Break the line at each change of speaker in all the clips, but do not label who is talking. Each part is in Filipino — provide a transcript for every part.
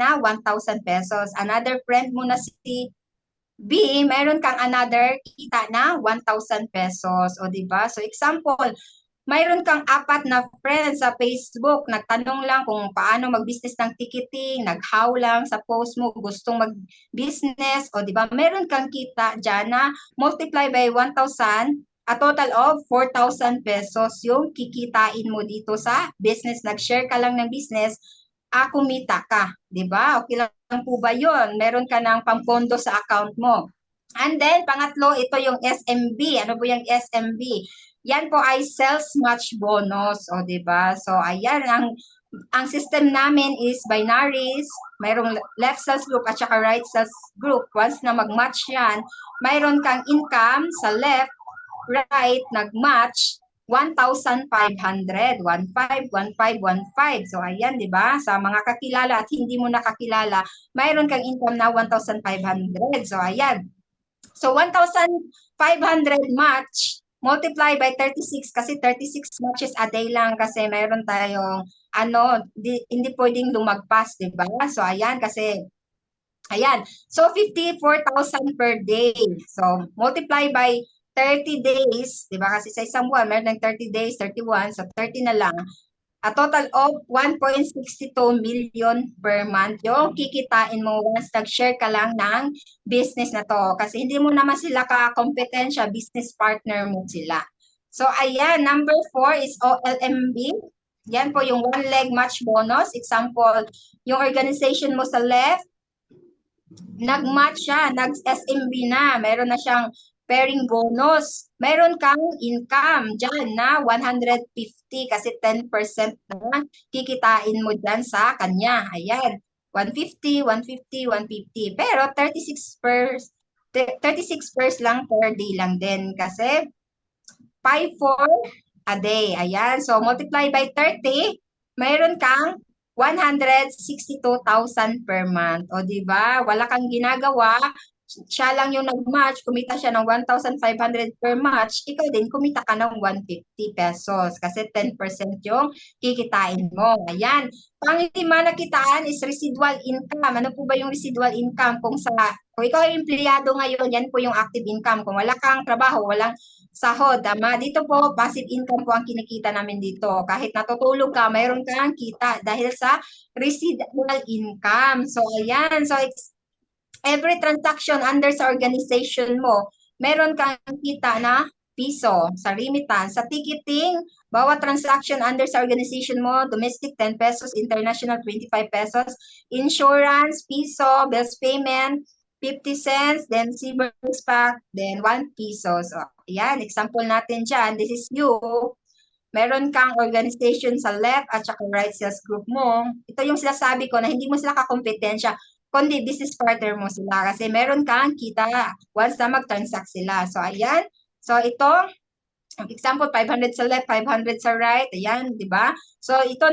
na 1,000 pesos. Another friend mo na si B, meron kang another kita na 1,000 pesos. O diba? So example, mayroon kang 4 na friends sa Facebook, nagtanong lang kung paano mag-business ng ticketing, nag-how lang sa post mo, gustong mag-business, o di ba? Meron kang kita dyan na multiply by 1,000, a total of 4,000 pesos yung kikitain mo dito sa business. Nag-share ka lang ng business, kumita ka, di ba? Okay lang po ba yun? Meron ka ng pampondo sa account mo. And then, pangatlo, ito yung SMB. Ano po yung SMB? Yan po ay sales match bonus, o di ba? So ayan, ang system namin is binaries, mayroong left sales group at saka right sales group. Once na mag-match yan, mayroon kang income sa left, right, nag-match 1,500, 1,500, 1,500. So ayan, di ba? Sa mga kakilala at hindi mo nakakilala, mayroon kang income na 1,500. So ayan. So 1,500 match multiply by 36 kasi 36 matches a day lang kasi mayroon tayong hindi pwedeng lumagpas, di ba? So ayan kasi ayan. So 54,000 per day. So multiply by 30 days, di ba? Kasi sa isang buwan meron ng 30 days, 31, so 30 na lang. A total of 1.62 million per month yung kikitain mo once nag-share ka lang ng business na to. Kasi hindi mo naman sila ka-kompetensya, business partner mo sila. So, ayan, number 4 is OLMB. Yan po yung one leg match bonus. Example, yung organization mo sa left, nag-match siya, nag-SMB na, meron na siyang pairing bonus. Meron kang income dyan na 150 kasi 10% na kikitain mo dyan sa kanya. Ayan, 150, 150, 150. Pero 36 pairs lang per day lang din kasi 5 for a day. Ayan, so multiply by 30, mayroon kang 162,000 per month. O di ba? Wala kang ginagawa, siya lang yung nag-match, kumita siya ng 1,500 per match, ikaw din kumita ka ng 150 pesos kasi 10% yung kikitain mo. Ayan. Panglima na kitaan is residual income. Ano po ba yung residual income? Kung ikaw ay empleyado ngayon, yan po yung active income. Kung wala kang trabaho, walang sahod. Dito po, passive income po ang kinikita namin dito. Kahit natutulog ka, mayroon kang kita dahil sa residual income. So, ayan. So, every transaction under sa organization mo, meron kang kita na piso sa remittance. Sa ticketing, bawat transaction under sa organization mo, domestic 10 pesos, international 25 pesos, insurance, piso, bills payment, 50 cents, then Seaburns pack, then 1 piso. So, yan, example natin dyan. This is you. Meron kang organization sa left at saka right sales group mo. Ito yung sinasabi ko na hindi mo sila kakompetensya, kundi business partner mo sila kasi meron kang kita once na mag-transact sila. So, ayan. So, ito, example, 500 sa left, 500 sa right. Ayan, di ba? So, ito,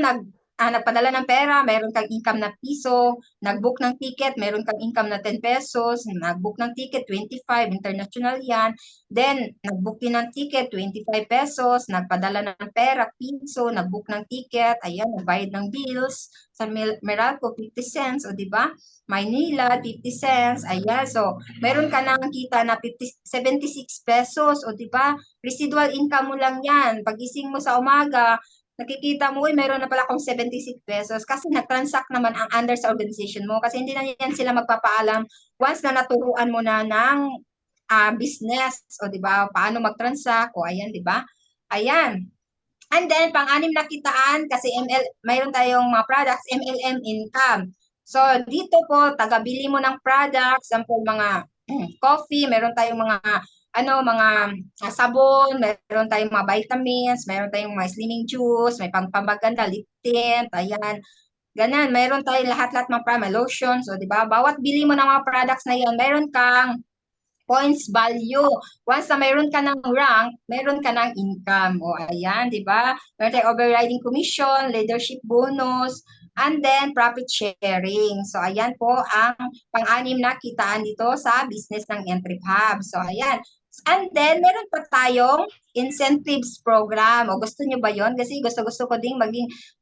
nagpadala ng pera, meron kang income na piso, nag-book ng ticket, meron kang income na 10 pesos, nag-book ng ticket, 25, international yan. Then, nag-book din ng ticket, 25 pesos, nagpadala ng pera, piso, nag-book ng ticket, ayan, nagbayad ng bills, sa Meralco, 50 cents, o di ba? Maynila, 50 cents, ayan, so, meron ka nang kita na 76 pesos, o di ba? Residual income mo lang yan. Pagising mo sa umaga, nakikita mo, meron na pala akong 76 pesos kasi nag-transact naman ang under sa organization mo kasi hindi na yan sila magpapaalam once na naturuan mo na ng business o di ba paano mag-transact o ayan di ba ayan. And then pang-anim na kitaan kasi mayroon tayong mga products MLM income. So dito po taga-bili mo ng products, sample mga coffee, meron tayong mga mga sabon, meron tayong mga vitamins, meron tayong mga slimming juice, may pampaganda, lip tint, ayan. Ganun, meron tayong lahat-lahat mga lotions, so 'di ba? Bawat bili mo ng mga products na 'yon, meron kang points value. Once na meron ka ng rank, meron ka ng income. O ayan, 'di ba? Meron tayong overriding commission, leadership bonus, and then profit sharing. So ayan po ang pang-anim na kitaan dito sa business ng Entrep Hub. So ayan, And then, meron pa tayong incentives program. O gusto nyo ba yon? Kasi gusto-gusto ko ding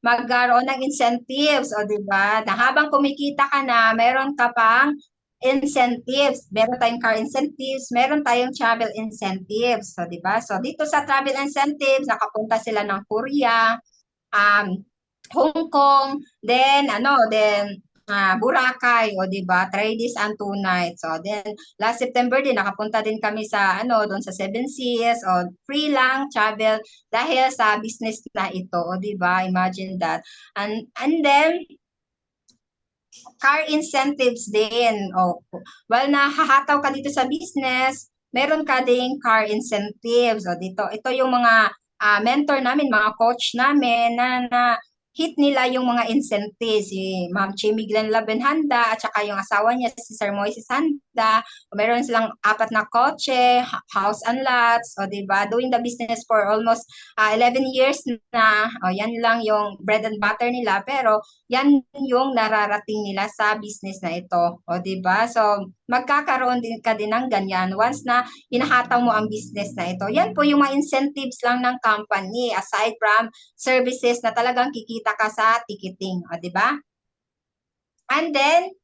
magkaroon ng incentives. O di ba? Na habang kumikita ka na, meron ka pang incentives. Meron tayong car incentives, meron tayong travel incentives. So, di ba? So, dito sa travel incentives, nakapunta sila ng Korea, Hong Kong, then Boracay, o di ba? 3 days and 2 nights. So then last September din nakapunta din kami sa doon sa Seven Seas, o free lang travel dahil sa business na ito, o di ba? Imagine that. And then car incentives din. O, well, nahahataw ka dito sa business, meron ka ding car incentives. O dito, ito yung mga mentor namin, mga coach namin na hit nila yung mga incentives. Si Ma'am Chimmy Glenn Labenhanda at saka yung asawa niya, si Sir Moises Handa. Meron silang 4 na kotse, house and lots, o diba? Doing the business for almost 11 years na. O yan lang yung bread and butter nila. Pero yan yung nararating nila sa business na ito. O diba? So magkakaroon din ka din ng ganyan once na hinahataw mo ang business na ito. Yan po yung mga incentives lang ng company aside from services na talagang kikita ka sa ticketing. O, di ba? And then,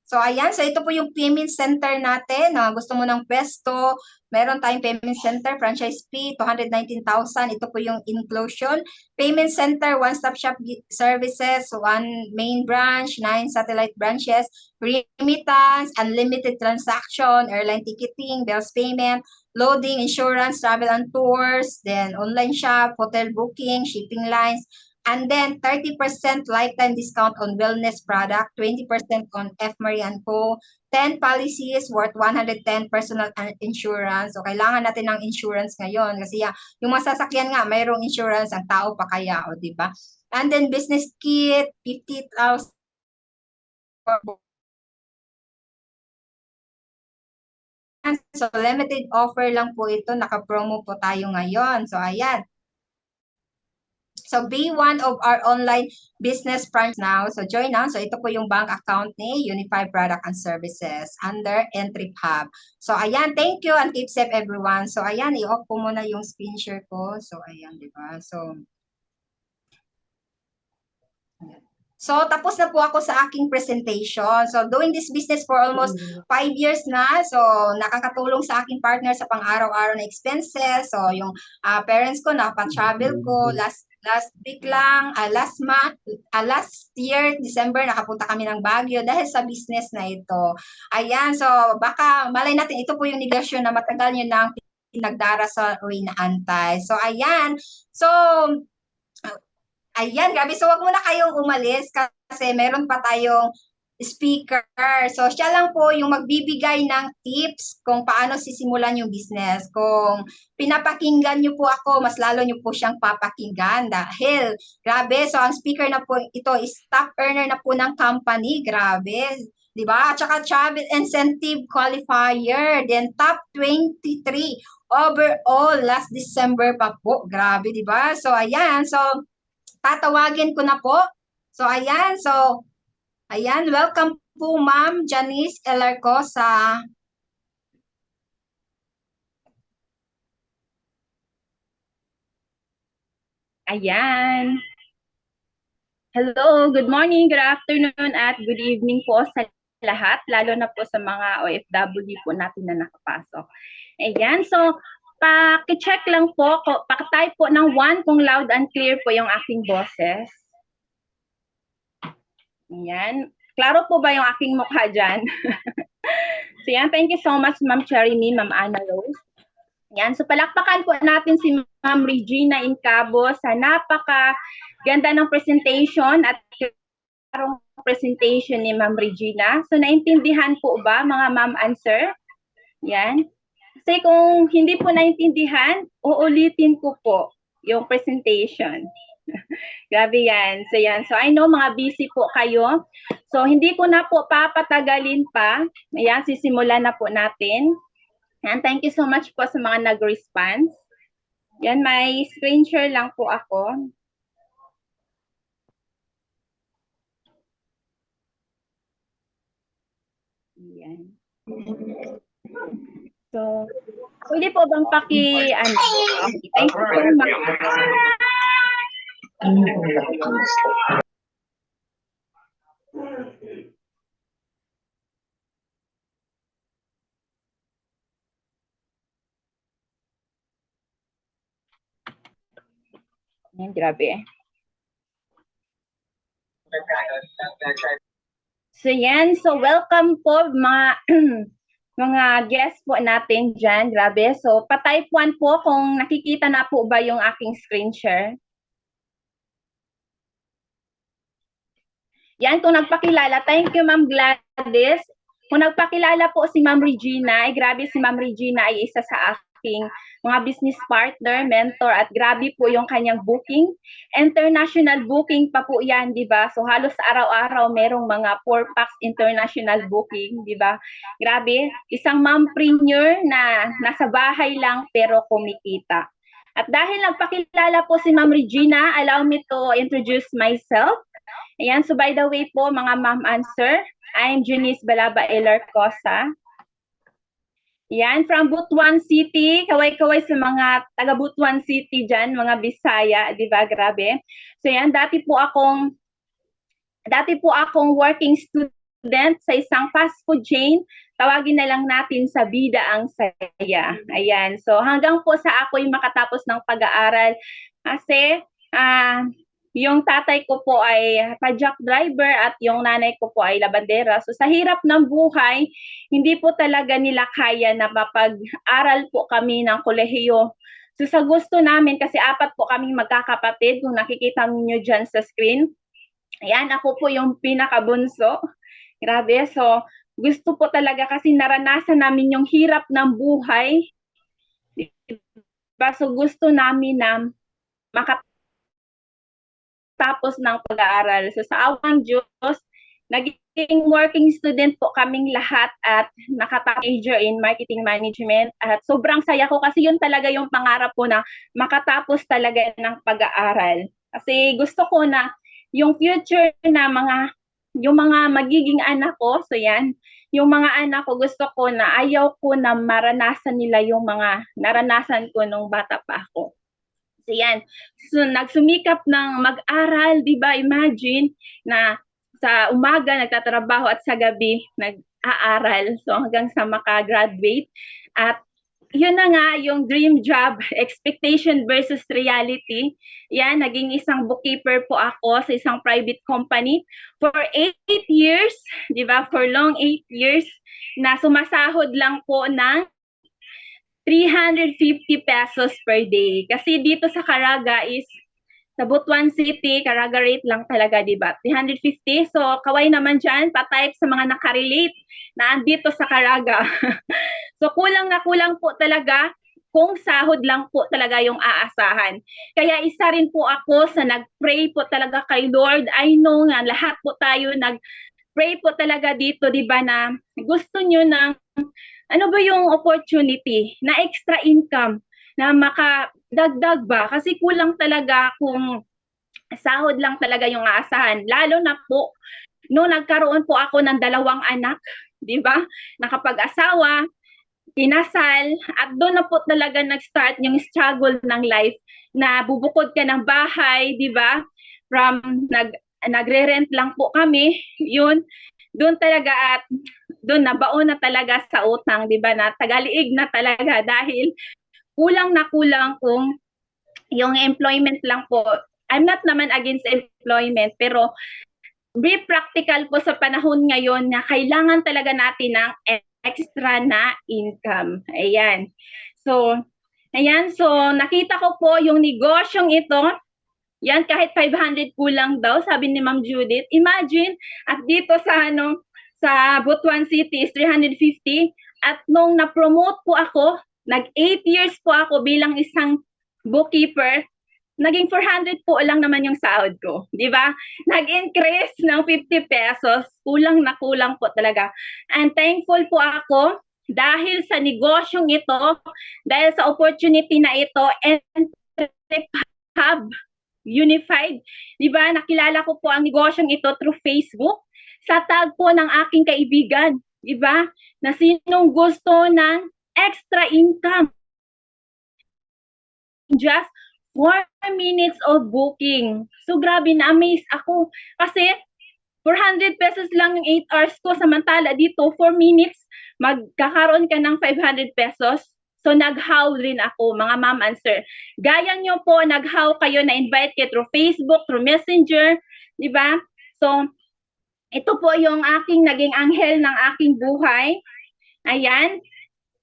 so ayan, so ito po yung payment center natin. Gusto mo ng pwesto, meron tayong payment center, franchise fee, 219,000. Ito po yung inclusion. Payment center, one-stop shop services, 1 main branch, 9 satellite branches, remittance, unlimited transaction, airline ticketing, bills payment, loading, insurance, travel and tours, then online shop, hotel booking, shipping lines, and then 30% lifetime discount on wellness product, 20% on F. Marie & Co., 10 policies worth 110 personal insurance. So, kailangan natin ng insurance ngayon kasi yung mga sasakyan nga, mayroong insurance, ang tao pa kaya, o diba? And then business kit, 50,000. So, limited offer lang po ito. Naka-promo po tayo ngayon. So, ayan. So, be one of our online business branch now. So, join now. So, ito po yung bank account ni Unified Product and Services under Entry Hub. So, ayan. Thank you and keep safe everyone. So, ayan. I-off ko muna yung screen share ko. So, ayan, di ba? So, tapos na po ako sa aking presentation. So, doing this business for almost 5 years na. So, nakakatulong sa aking partner sa pang-araw-araw na expenses. So, yung parents ko, nakapa-travel ko. Last week lang, last year, December, nakapunta kami ng Baguio dahil sa business na ito. Ayan, so baka malay natin, ito po yung negosyo na matagal nyo nang pinagdarasal o inaantay. So, ayan. So, ayan, grabe. So, wag muna kayong umalis kasi meron pa tayong speaker. So, siya lang po yung magbibigay ng tips kung paano sisimulan yung business. Kung pinapakinggan nyo po ako, mas lalo nyo po siyang papakinggan dahil, grabe. So, ang speaker na po ito is top earner na po ng company. Grabe. Diba? At saka travel incentive qualifier. Then, top 23 overall last December pa po. Grabe, diba? So, ayan. So, tatawagin ko na po. So, ayan, welcome po Ma'am Janice Elarcosa.
Ayan. Hello, good morning, good afternoon, at good evening po sa lahat, lalo na po sa mga OFW po natin na nakapasok. Ayan, so paki-check lang po, paki-type po ng 1 kung loud and clear po yung aking boses. Ayan, klaro po ba yung aking mukha dyan? So yan, thank you so much Ma'am Cherry-Me, Ma'am Ana Rose. Yan, so palakpakan po natin si Ma'am Regina Incabo sa napaka-ganda ng presentation at yung presentation ni Ma'am Regina. So naintindihan po ba mga ma'am and sir? Yan. Kasi kung hindi po naintindihan, uulitin ko po yung presentation. Grabe yan. So yan. So I know mga busy po kayo. So hindi ko na po papatagalin pa. Ayan, sisimulan na po natin. And thank you so much po sa mga nag-response. Yan, may screen share lang po ako. Yan. So, Pwede po bang ano? Okay, thank you so much. Yan, grabe. So yan, so welcome po mga mga guests po natin dyan. Grabe. So pa-type 1 po kung nakikita na po ba yung aking screen share. Yan, kung nagpakilala. Thank you, Ma'am Gladys. Kung nagpakilala po si Ma'am Regina, grabe si Ma'am Regina ay isa sa aking mga business partner, mentor, at grabe po yung kanyang booking. International booking pa po yan, di ba? So halos araw-araw merong mga 4 packs international booking, di ba? Grabe, isang mompreneur na nasa bahay lang pero kumikita. At dahil nagpakilala po si Ma'am Regina, allow me to introduce myself. Ayan, so by the way po, mga ma'am and sir, I'm Junice Balaba Elarcosa. Yan, from Butuan City, kaway-kaway sa mga taga Butuan City dyan, mga Bisaya, di ba? Grabe. So yan, dati po akong working student sa isang fast food chain. Tawagin na lang natin sa Bida ang Saya. Ayan, so hanggang po sa ako'y makatapos ng pag-aaral. Kasi, yung tatay ko po ay pajak driver at yung nanay ko po ay labandera. So sa hirap ng buhay, hindi po talaga nila kaya na mapag-aral po kami ng kolehiyo. So sa gusto namin, kasi 4 po kaming magkakapatid, kung nakikita niyo dyan sa screen. Ayan, ako po yung pinakabunso. Grabe, so gusto po talaga kasi naranasan namin yung hirap ng buhay. So gusto namin na tapos ng pag-aaral. So sa awang Diyos, naging working student po kaming lahat at nakatapos-major in marketing management. At sobrang saya ko kasi yun talaga yung pangarap ko na makatapos talaga ng pag-aaral. Kasi gusto ko na yung future na yung mga magiging anak ko, so yan, yung mga anak ko, gusto ko na ayaw ko na maranasan nila yung mga naranasan ko nung bata pa ako. So yan. So nagsumikap ng mag-aral, 'di ba? Imagine na sa umaga nagtatrabaho at sa gabi nag-aaral. So hanggang sa maka-graduate. At yun na nga yung dream job, expectation versus reality. Yan, naging isang bookkeeper po ako sa isang private company for 8 years, 'di ba? For long 8 years na sumasahod lang po ng 350 pesos per day. Kasi dito sa Caraga is, sa Butuan City, Caraga rate lang talaga, di ba? 350. So, kaway naman dyan, pa-type sa mga nakarelate na andito sa Caraga. So, kulang na kulang po talaga kung sahod lang po talaga yung aasahan. Kaya isa rin po ako sa nag-pray po talaga kay Lord. I know nga, lahat po tayo nag-pray po talaga dito, di ba, na gusto nyo ng ano ba yung opportunity na extra income na makadagdag ba? Kasi kulang talaga kung sahod lang talaga yung aasahan. Lalo na po, no nagkaroon po ako ng 2 anak, di ba? Nakapag-asawa, kinasal, at doon na po talaga nag-start yung struggle ng life na bubukod ka ng bahay, di ba? From nagre-rent lang po kami, yun. Doon talaga at doon nabaon na talaga sa utang, 'di ba? Na tagaliig na talaga dahil kulang na kulang kung yung employment lang po. I'm not naman against employment, pero be practical po sa panahon ngayon na kailangan talaga natin ng extra na income. Ayan. So, nakita ko po yung negosyong ito. Yan, kahit 500 kulang daw, sabi ni Ma'am Judith. Imagine, at dito sa Butuan City is 350. At nung na-promote po ako, nag-8 years po ako bilang isang bookkeeper, naging 400 po lang naman yung sahod ko. Di ba? Nag-increase ng 50 pesos. Kulang na kulang po talaga. And thankful po ako dahil sa negosyong ito, dahil sa opportunity na ito, and Hub Unified. Di ba? Nakilala ko po ang negosyong ito through Facebook sa tag po ng aking kaibigan. Di ba? Na sinong gusto ng extra income. just 4 minutes of booking. So grabe, na-amaze ako. Kasi 400 pesos lang yung 8 hours ko, samantala dito 4 minutes, magkakaroon ka ng 500 pesos. So nag-how rin ako, mga ma'am and sir. Gaya nyo po, nag-how kayo, na-invite kayo through Facebook, through Messenger, di ba? So, ito po yung aking naging anghel ng aking buhay. Ayan.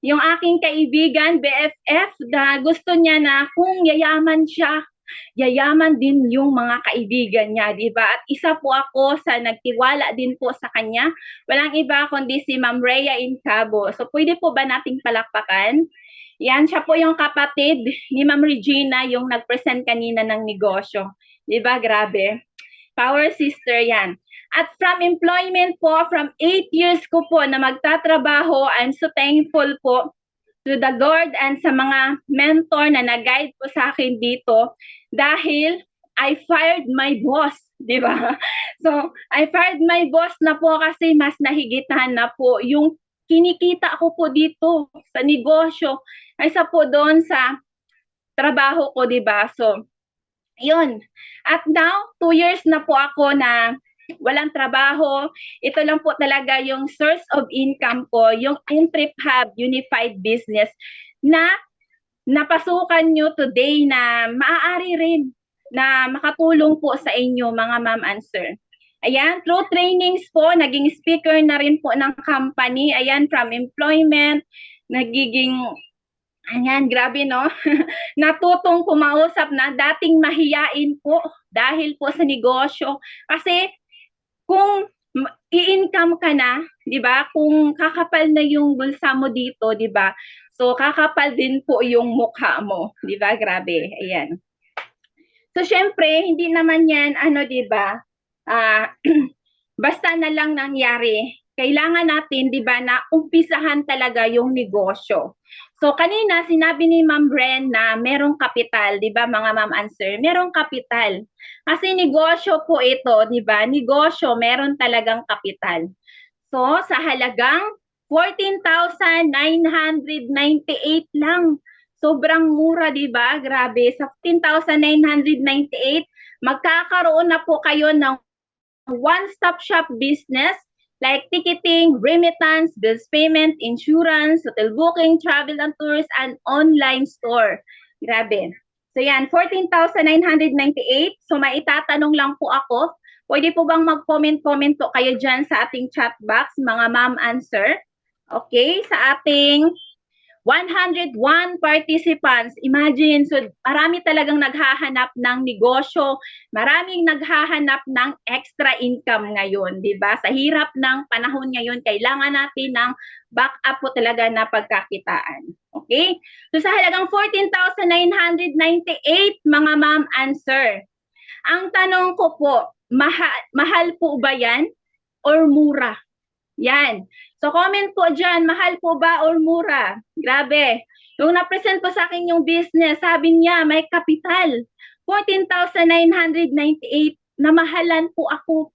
Yung aking kaibigan, BFF, na gusto niya na kung yayaman siya, yayaman din yung mga kaibigan niya, di ba? At isa po ako sa nagtiwala din po sa kanya. Walang iba kundi si Ma'am Rhea Incabo. So, pwede po ba nating palakpakan? Yan, siya po yung kapatid ni Ma'am Regina, yung nag-present kanina ng negosyo. Di ba? Grabe. Power sister yan. At from employment po, from 8 years ko po na magtatrabaho, I'm so thankful po to the Lord and sa mga mentor na nag-guide po sa akin dito dahil I fired my boss, di ba? So, I fired my boss na po kasi mas nahigitan na po yung kinikita ko po dito sa negosyo kaysa po doon sa trabaho ko, di ba? So, yun. At now, 2 years na po ako na walang trabaho. Ito lang po talaga yung source of income ko, yung Intrip Hub Unified Business na napasukan nyo today na maaari rin na makatulong po sa inyo, mga ma'am and sir. Ayan, through trainings po, naging speaker na rin po ng company. Ayan, from employment, nagiging, ayan, grabe no? Natutong pumausap na dating mahiyain po dahil po sa negosyo. Kasi kung i-income ka na, 'di ba? Kung kakapal na yung bulsa mo dito, 'di ba? So kakapal din po yung mukha mo, 'di ba? Grabe. Ayan. So syempre, hindi naman 'yan ano, 'di ba? Basta na lang nangyari. Kailangan natin, 'di ba, na umpisahan talaga yung negosyo. So kanina sinabi ni Ma'am Bren na merong kapital, 'di ba, mga ma'am and sir? Merong kapital. Kasi negosyo po ito, 'di ba? Negosyo, meron talagang kapital. So sa halagang 14,998 lang. Sobrang mura, 'di ba? Grabe, sa 15,998 magkakaroon na po kayo ng one-stop shop business like ticketing, remittance, bills payment, insurance, hotel booking, travel and tours, and online store. Grabe. So yan, 14,998. So maitatanong lang po ako, pwede po bang mag-comment-comment po kayo dyan sa ating chat box, mga ma'am and sir? Okay, sa ating 101 participants. Imagine, so marami talagang naghahanap ng negosyo, maraming naghahanap ng extra income ngayon, 'di ba? Sa hirap ng panahon ngayon, kailangan natin ng backup po talaga na pagkakitaan. Okay? So sa halagang 14,998, mga ma'am and sir. Ang tanong ko po, mahal po ba 'yan or mura? Yan. So comment po dyan, mahal po ba or mura? Grabe. Yung na-present po sa akin yung business, sabi niya may kapital. 14,998 na mahalan po ako.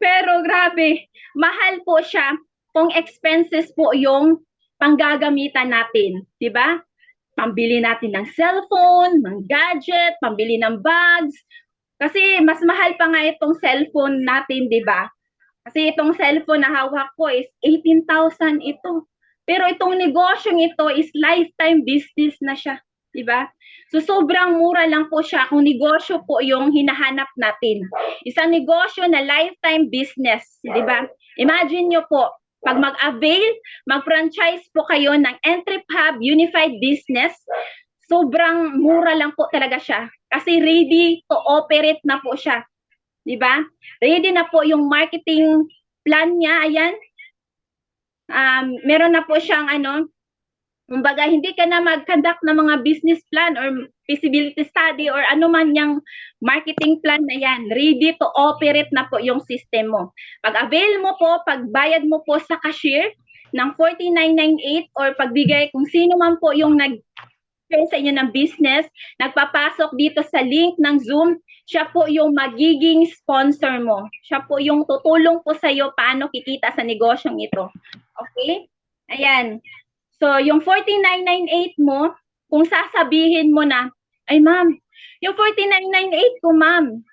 Pero grabe, mahal po siya kung expenses po yung panggagamitan natin. Diba? Pambili natin ng cellphone, ng gadget, pambili ng bags. Kasi mas mahal pa nga itong cellphone natin, diba? Kasi itong cellphone na hawak ko is 18,000 ito. Pero itong negosyong ito is lifetime business na siya. Diba? So sobrang mura lang po siya kung negosyo po yung hinahanap natin. Isang negosyo na lifetime business. Diba? Imagine nyo po, pag mag-avail, mag-franchise po kayo ng Intrip Hub Unified Business, sobrang mura lang po talaga siya. Kasi ready to operate na po siya. Diba? Ready na po yung marketing plan niya. Ayan. Meron na po siyang kumbaga, hindi ka na mag-conduct ng mga business plan or feasibility study or ano man yung marketing plan na yan. Ready to operate na po yung system mo. Pag-avail mo po, pagbayad mo po sa cashier ng 4998 or pagbigay kung sino man po yung nag-share sa inyo ng business, nagpapasok dito sa link ng Zoom, siya po yung magiging sponsor mo. Siya po yung tutulong po sa iyo paano kikita sa negosyong ito. Okay? Ayan. So, yung 14,998 mo, kung sasabihin mo na, ay ma'am, yung 4998 ko ma'am,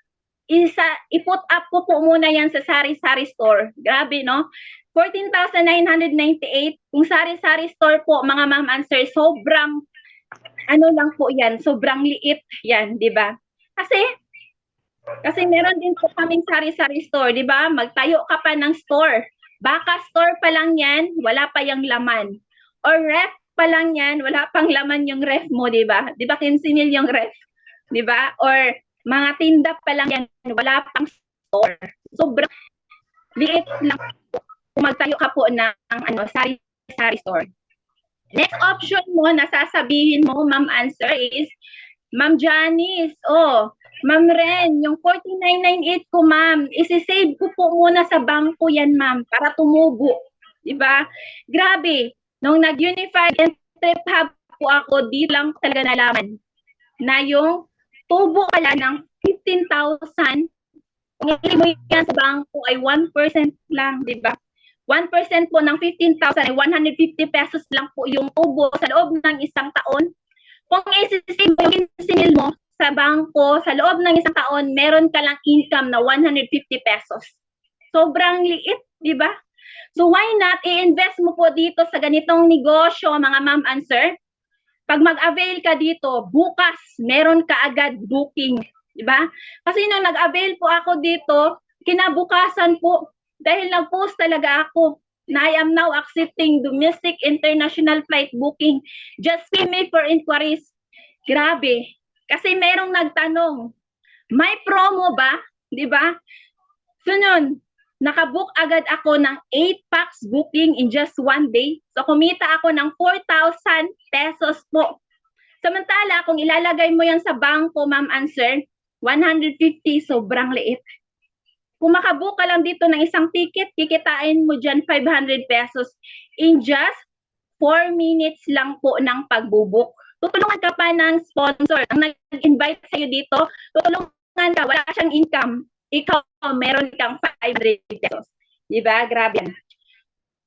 i-put up ko po muna yan sa sari-sari store. Grabe, no? 14,998, kung sari-sari store po, mga ma'am and sir, sobrang, ano lang po yan, sobrang liit yan, di ba? Kasi meron din po kaming sari-sari store, di ba? Magtayo ka pa ng store. Baka store pa lang yan, wala pa yung laman. Or ref pa lang yan, wala pang laman yung ref mo, di ba? Di ba kinsinil yung ref? Di ba? Or mga tinda pa lang yan, wala pang store. Sobrang liit lang kung magtayo ka po ng sari-sari store. Next option mo na sasabihin mo, ma'am answer is, Ma'am Janice, Ma'am Ren, yung 4998 ko, ma'am, isi-save ko po muna sa bangko yan, ma'am, para tumubo. Diba? Grabe. Nung nag-Unified Entrep Hub po ako, di lang talaga nalaman na yung tubo pala ng 15,000, kung ilagay mo yan sa bangko ay 1% lang, diba? 1% po ng 15,000 ay 150 pesos lang po yung tubo sa loob ng isang taon. Kung isi-save mo yung sinil mo sa bangko, sa loob ng isang taon, meron ka lang income na 150 pesos. Sobrang liit, di ba? So why not i-invest mo po dito sa ganitong negosyo, mga ma'am and sir? Pag mag-avail ka dito, bukas, meron ka agad booking, di ba? Kasi nung nag-avail po ako dito, kinabukasan po, dahil nag-post talaga ako na I am now accepting domestic international flight booking. Just pay me for inquiries. Grabe. Kasi merong nagtanong, may promo ba? Di ba? So nun, nakabook agad ako ng 8 packs booking in just one day. So kumita ako ng 4,000 pesos po. Samantala, kung ilalagay mo yan sa bangko, ma'am and sir, 150, sobrang liit. Kung makabook ka lang dito ng isang ticket, kikitain mo dyan 500 pesos in just 4 minutes lang po ng pagbubuk. Tutulungan ka pa ng sponsor. Ang nag-invite sa'yo dito, tutulungan ka, wala siyang income. Ikaw, meron kang 500 pesos. Diba? Grabe yan.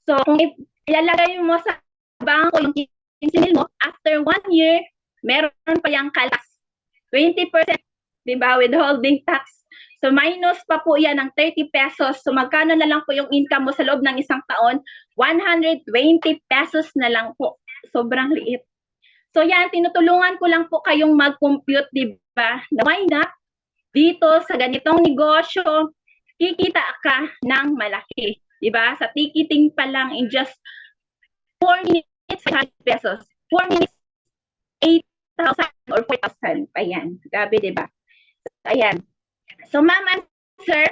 So, kung ilalagay mo sa bangko yung kinsinil mo, after 1 year, meron pa yung kaltas. 20%, diba? Withholding tax. So, minus pa po yan ng 30 pesos. So, magkano na lang po yung income mo sa loob ng isang taon? 120 pesos na lang po. Sobrang liit. So, yan, tinutulungan ko lang po kayong mag-compute, diba? Why not? Dito, sa ganitong negosyo, kikita ka ng malaki. Diba? Sa ticketing pa lang in just 4 minutes, 500 pesos. 4 minutes, 8,000 or 4,000. Ayan. Gabi, diba? So, ayan. So, ma'am and sir,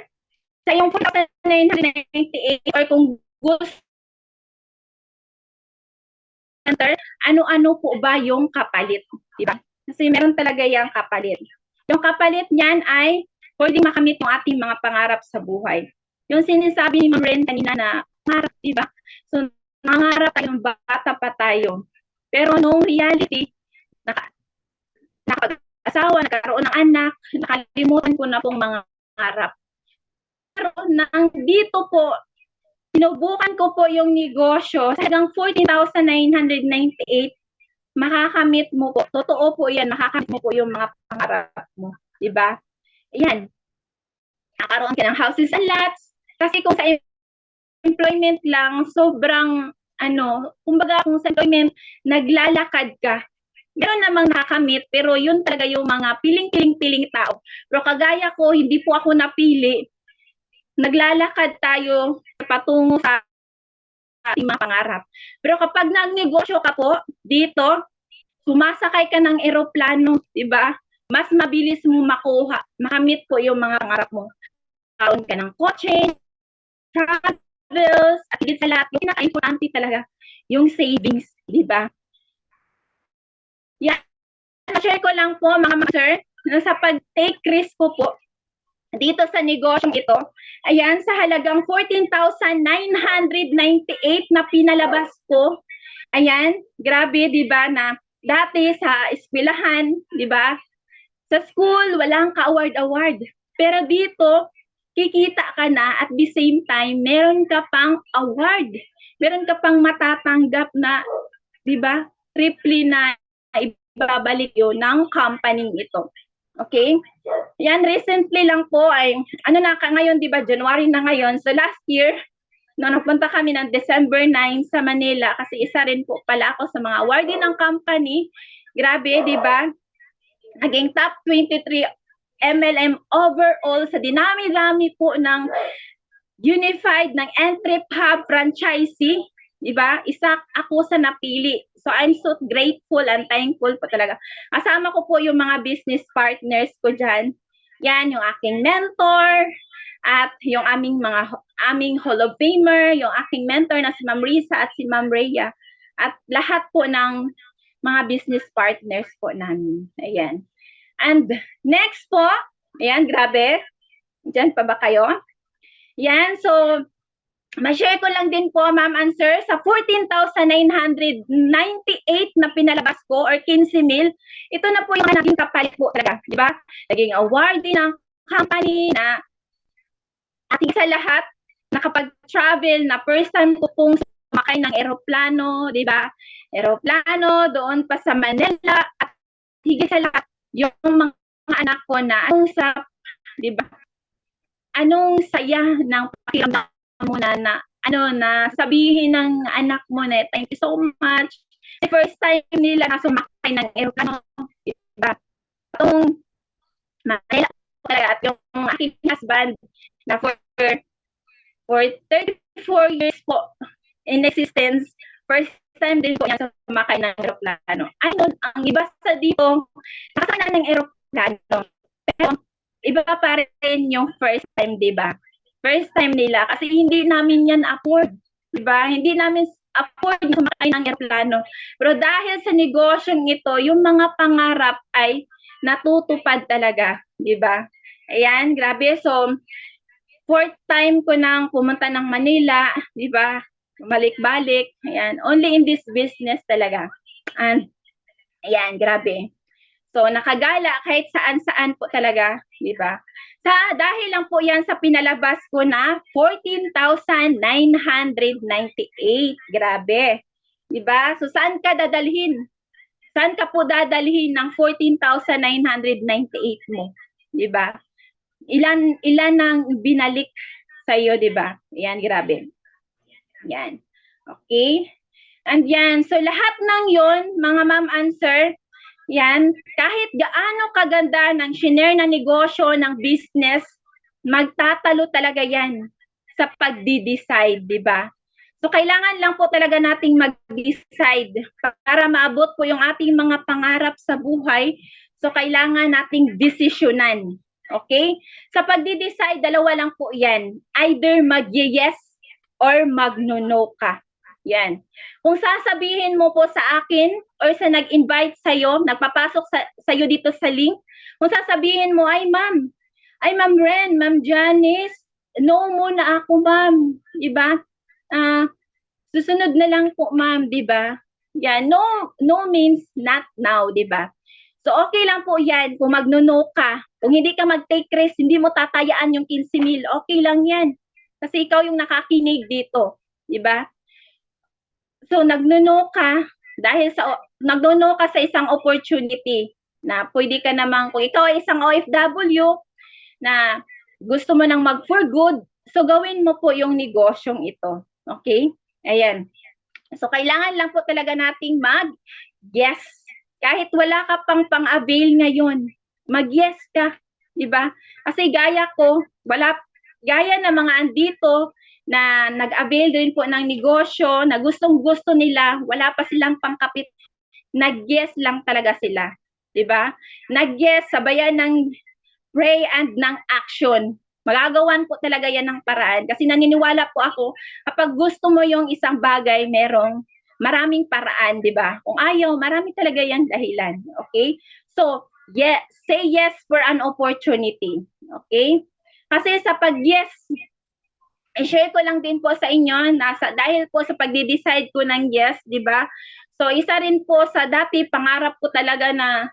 sa yung 4,998 or kung gusto, ano-ano po ba yung kapalit? Diba? Kasi meron talaga yung kapalit. Yung kapalit niyan ay pwedeng makamit yung ating mga pangarap sa buhay. Yung sinasabi ni Ma'am Ren kanina na pangarap, diba? So, nangarap tayong bata pa tayo. Pero nung reality, asawa, nagkaroon ng anak, nakalimutan ko na pong mga harap. Pero dito po, sinubukan ko po yung negosyo, sa hanggang 14,998, makakamit mo po. Totoo po yan, makakamit mo po yung mga pangarap mo. Diba? Ayan. Nakaroon ka ng houses and lots. Kasi kung sa employment lang, sobrang, kumbaga kung sa employment, naglalakad ka. Meron namang nakakamit, pero yun talaga yung mga piling tao. Pero kagaya ko, hindi po ako napili. Naglalakad tayo patungo sa ating mga pangarap. Pero kapag nagnegosyo ka po, dito, sumasakay ka ng eroplano, diba? Mas mabilis mo makamit po yung mga pangarap mo. Karoon ka ng kotse, travels, at higit sa lahat, yung pinaka-importante talaga, yung savings, diba? Yan. Share ko lang po mga sir, na sa pag-take risk ko po dito sa negosyong ito, ayan, sa halagang 14,998 na pinalabas ko, ayan, grabe, di ba, na dati sa eskwelahan, di ba, sa school, walang ka-award. Pero dito, kikita ka na at the same time, meron ka pang award. Meron ka pang matatanggap na, di ba, triple na ibabalik yun ng company ito. Okay? Yan, recently lang po ay, ngayon, di ba, January na ngayon. So last year, no, nagpunta kami ng December 9 sa Manila kasi isa rin po pala ako sa mga awardee ng company. Grabe, di ba? Naging top 23 MLM overall sa dinami-dami po ng unified ng Entry Hub franchisee. Diba? Isa ako sa napili. So I'm so grateful and thankful po talaga. Kasama ko po yung mga business partners ko dyan. Yan, yung aking mentor, at yung aming Hall of Famer, yung aking mentor na si Ma'am Risa at si Ma'am Rhea, at lahat po ng mga business partners po namin. Ayan. And next po, ayan, grabe. Diyan pa ba kayo? Yan, so ma-share ko lang din po, Ma'am and Sir, sa 14,998 na pinalabas ko or 15,000, ito na po yung naging kapalit po talaga, di ba? Naging award din ng company na ating sa lahat, nakapag-travel na first time ko pong sumakay ng eroplano, di ba? Eroplano, doon pa sa Manila, at higit sa lahat, yung mga anak ko na anong sa, di ba? Anong saya ng pakiramdam mo na sabihin ng anak mo na thank you so much. The first time nila na sumakay ng eroplano, di ba? Itong Manila talaga, at yung aking husband na for 34 years po in existence, first time din po niya sumakay ng eroplano. Ayun, ang iba sa dito, nakasana ng eroplano. Pero iba pa rin yung first time, di ba? First time nila, kasi hindi namin yan afford. Di ba? Hindi namin afford na sumakay ng eroplano. Pero dahil sa negosyong ito, yung mga pangarap ay natutupad talaga. Di ba? Ayan, grabe. So, fourth time ko nang pumunta ng Manila, di ba? Balik-balik. Ayan, only in this business talaga. And, ayan, grabe. So, nakagala kahit saan-saan po talaga, di ba? Dahil lang po yan sa pinalabas ko na 14,998. Grabe. Di ba? So, saan ka dadalhin? Saan ka po dadalhin ng 14,998 mo? Di ba? Ilan ang binalik sa iyo, di ba? Yan, grabe. Yan. Okay? And yan, so lahat ng yon, mga ma'am and sir, yan, kahit gaano kaganda ng share na negosyo ng business, magtatalo talaga yan sa pagdi-decide, di ba? So kailangan lang po talaga nating mag-decide para maabot po yung ating mga pangarap sa buhay. So kailangan nating desisyonan. Okay? Sa pagdi-decide, dalawa lang po yan. Either mag-yes or mag-no ka. Yan. Kung sasabihin mo po sa akin or sa nag-invite sa'yo, nagpapasok sa'yo dito sa link, kung sasabihin mo, ay ma'am Ren, ma'am Janice, no muna ako ma'am. Diba? Susunod na lang po ma'am, diba? Yan. No means not now, diba? So, okay lang po yan kung mag-no ka. Kung hindi ka mag-take risk, hindi mo tatayaan yung 15,000, okay lang yan. Kasi ikaw yung nakakinig dito. Diba? So, nag-no ka dahil nag-no ka sa isang opportunity na pwede ka namang, kung ikaw ay isang OFW na gusto mo nang mag-for good, so gawin mo po yung negosyong ito. Okay? Ayan. So, kailangan lang po talaga nating mag-yes. Kahit wala ka pang-avail ngayon, mag-yes ka, di ba? Kasi gaya na mga andito na nag-avail din po ng negosyo, na gustong-gusto nila, wala pa silang pangkapit, nag-yes lang talaga sila, di ba? Nag-yes, sabayan ng pray and ng action. Magagawan po talaga yan ng paraan kasi naniniwala po ako, kapag gusto mo yung isang bagay, merong maraming paraan, di ba? Kung ayaw, marami talaga yan dahilan. Okay? So, say yes for an opportunity. Okay? Kasi sa pag-yes, i-share ko lang din po sa inyo, dahil po sa pagde-decide ko ng yes, di ba? So, isa rin po sa dati, pangarap ko talaga na,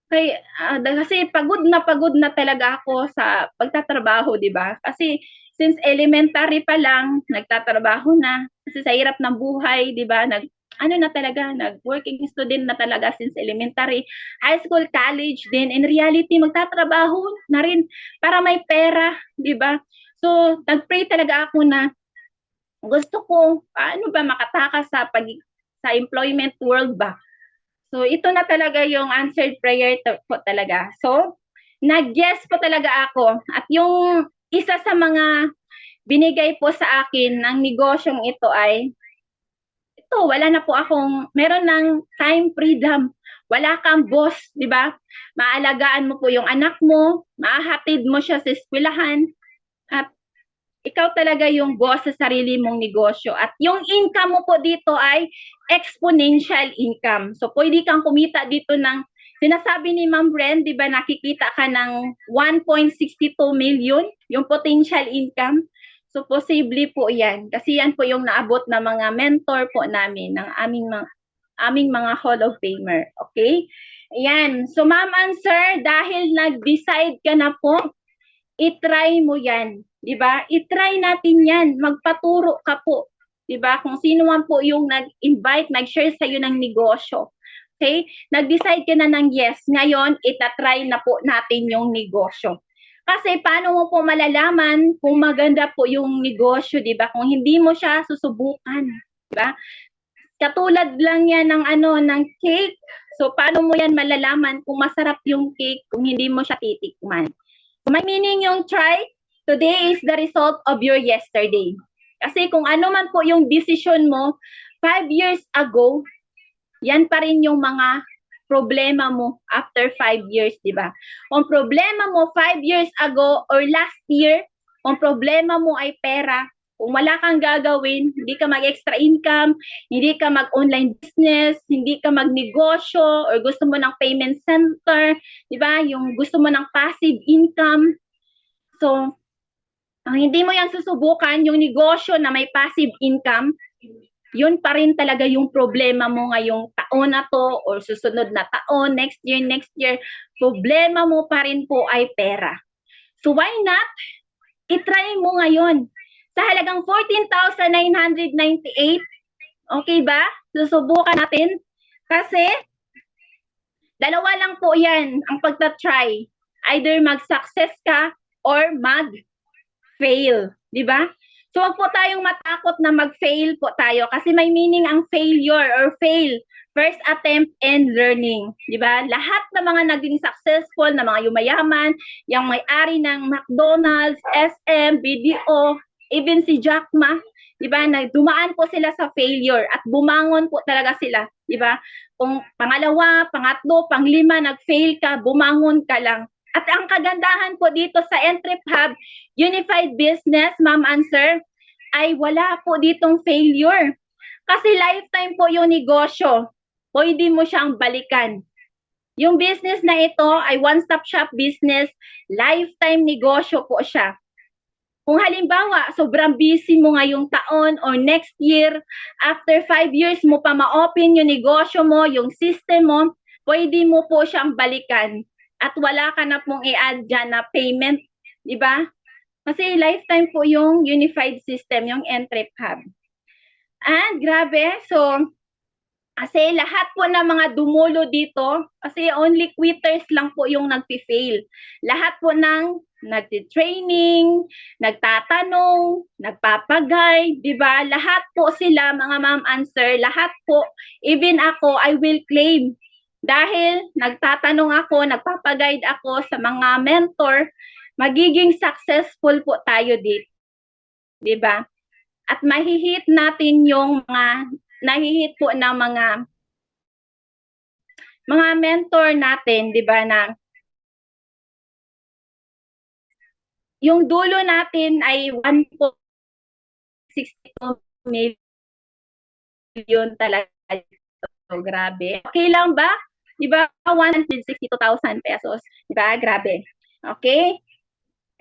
kasi pagod na talaga ako sa pagtatrabaho, di ba? Kasi, since elementary pa lang, nagtatrabaho na. Kasi sa hirap ng buhay, di ba? ano na talaga, nag-working student na talaga since elementary, high school, college din. In reality, magtatrabaho na rin para may pera, di ba? So, nag-pray talaga ako na gusto ko, paano ba makatakas sa employment world ba? So, ito na talaga yung answered prayer po talaga. So, nag-yes po talaga ako. At yung isa sa mga binigay po sa akin ng negosyong ito ay, ito, wala na po akong, meron ng time freedom. Wala kang boss, di ba? Maalagaan mo po yung anak mo, mahahatid mo siya sa eskwelahan, at ikaw talaga yung boss sa sarili mong negosyo. At yung income mo po dito ay exponential income. So, pwede kang kumita dito ng, sinasabi ni Ma'am Ren, di ba, nakikita ka ng 1.62 million, yung potential income. So, posible po yan. Kasi yan po yung naabot na mga mentor po namin, ng aming mga Hall of Famer. Okay? Yan. So, Ma'am and Sir, dahil nag-decide ka na po, i-try mo yan. Diba? I-try natin yan. Magpaturo ka po. Diba? Kung sino man po yung nag-invite, nag-share sa'yo ng negosyo. Okay? Nag-decide ka na ng yes. Ngayon, itatry na po natin yung negosyo. Kasi paano mo po malalaman kung maganda po yung negosyo, diba? Kung hindi mo siya susubukan. Diba? Katulad lang yan ng cake. So, paano mo yan malalaman kung masarap yung cake kung hindi mo siya titikman? May meaning yung try, today is the result of your yesterday. Kasi kung ano man po yung decision mo 5 years ago, yan pa rin yung mga problema mo after 5 years, di ba? Kung problema mo 5 years ago or last year, kung problema mo ay pera, kung wala kang gagawin, hindi ka mag-extra income, hindi ka mag-online business, hindi ka mag-negosyo, or gusto mo ng payment center, di ba? Yung gusto mo ng passive income. So, hindi mo yan susubukan, yung negosyo na may passive income, yun pa rin talaga yung problema mo ngayong taon na to or susunod na taon, next year, problema mo pa rin po ay pera. So why not? I-try mo ngayon. Sa halagang 14,998, okay ba? Susubukan natin. Kasi, dalawa lang po yan ang pagta-try. Either mag-success ka or mag-fail. Di ba? So, wag po tayong matakot na mag-fail po tayo kasi may meaning ang failure or fail. First attempt and learning. Di ba? Lahat ng mga naging successful, na mga yumayaman, yung may-ari ng McDonald's, SM, BDO, even si Jack Ma, di ba? Dumaan po sila sa failure at bumangon po talaga sila. Di ba? Kung pangalawa, pangatlo, panglima, nag-fail ka, bumangon ka lang. At ang kagandahan po dito sa Entrep Hub, Unified Business, Ma'am and Sir, ay wala po ditong failure. Kasi lifetime po yung negosyo. Pwede mo siyang balikan. Yung business na ito ay one-stop shop business, lifetime negosyo po siya. Kung halimbawa, sobrang busy mo ngayong taon or next year, after 5 years mo pa ma-open yung negosyo mo, yung system mo, pwede mo po siyang balikan. At wala ka na pong i-add dyan na payment, di ba? Kasi lifetime po yung unified system, yung Entrep Hub. And grabe, so, kasi lahat po ng mga dumulo dito, kasi only quitters lang po yung nagpi-fail. Lahat po ng nagti-training, nagtatanong, nagpapagay, di ba? Lahat po sila, mga ma'am and sir, lahat po, even ako, I will claim. Dahil nagtatanong ako, nagpapaguide ako sa mga mentor, magiging successful po tayo dito. Diba? At mahihit natin yung nahihit po ng mga mentor natin, diba, na yung dulo natin ay 1.62 million talaga. So, grabe. Okay lang ba? Diba? 162,000 pesos. Diba? Grabe. Okay?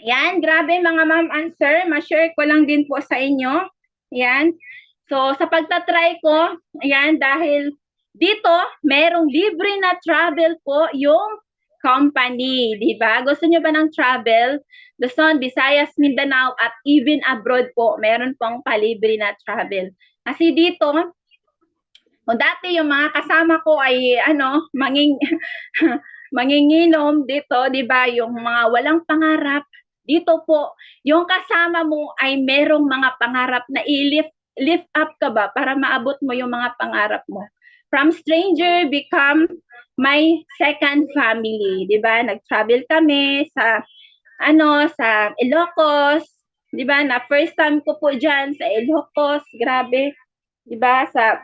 Yan. Grabe mga ma'am and sir. Ma-share ko lang din po sa inyo. Yan. So, sa pagtatry ko, yan, dahil dito, merong libre na travel po yung company. Diba? Gusto nyo ba ng travel? Luzon, Visayas, Mindanao, at even abroad po, meron pong palibre na travel. Kasi dito, O dati yung mga kasama ko ay manginginom dito, 'di ba? Yung mga walang pangarap. Dito po, yung kasama mo ay merong mga pangarap na lift up ka ba para maabot mo yung mga pangarap mo. From stranger become my second family, 'di ba? Nag-travel kami sa Ilocos, 'di ba? Na first time ko po diyan sa Ilocos, grabe, 'di ba? Sa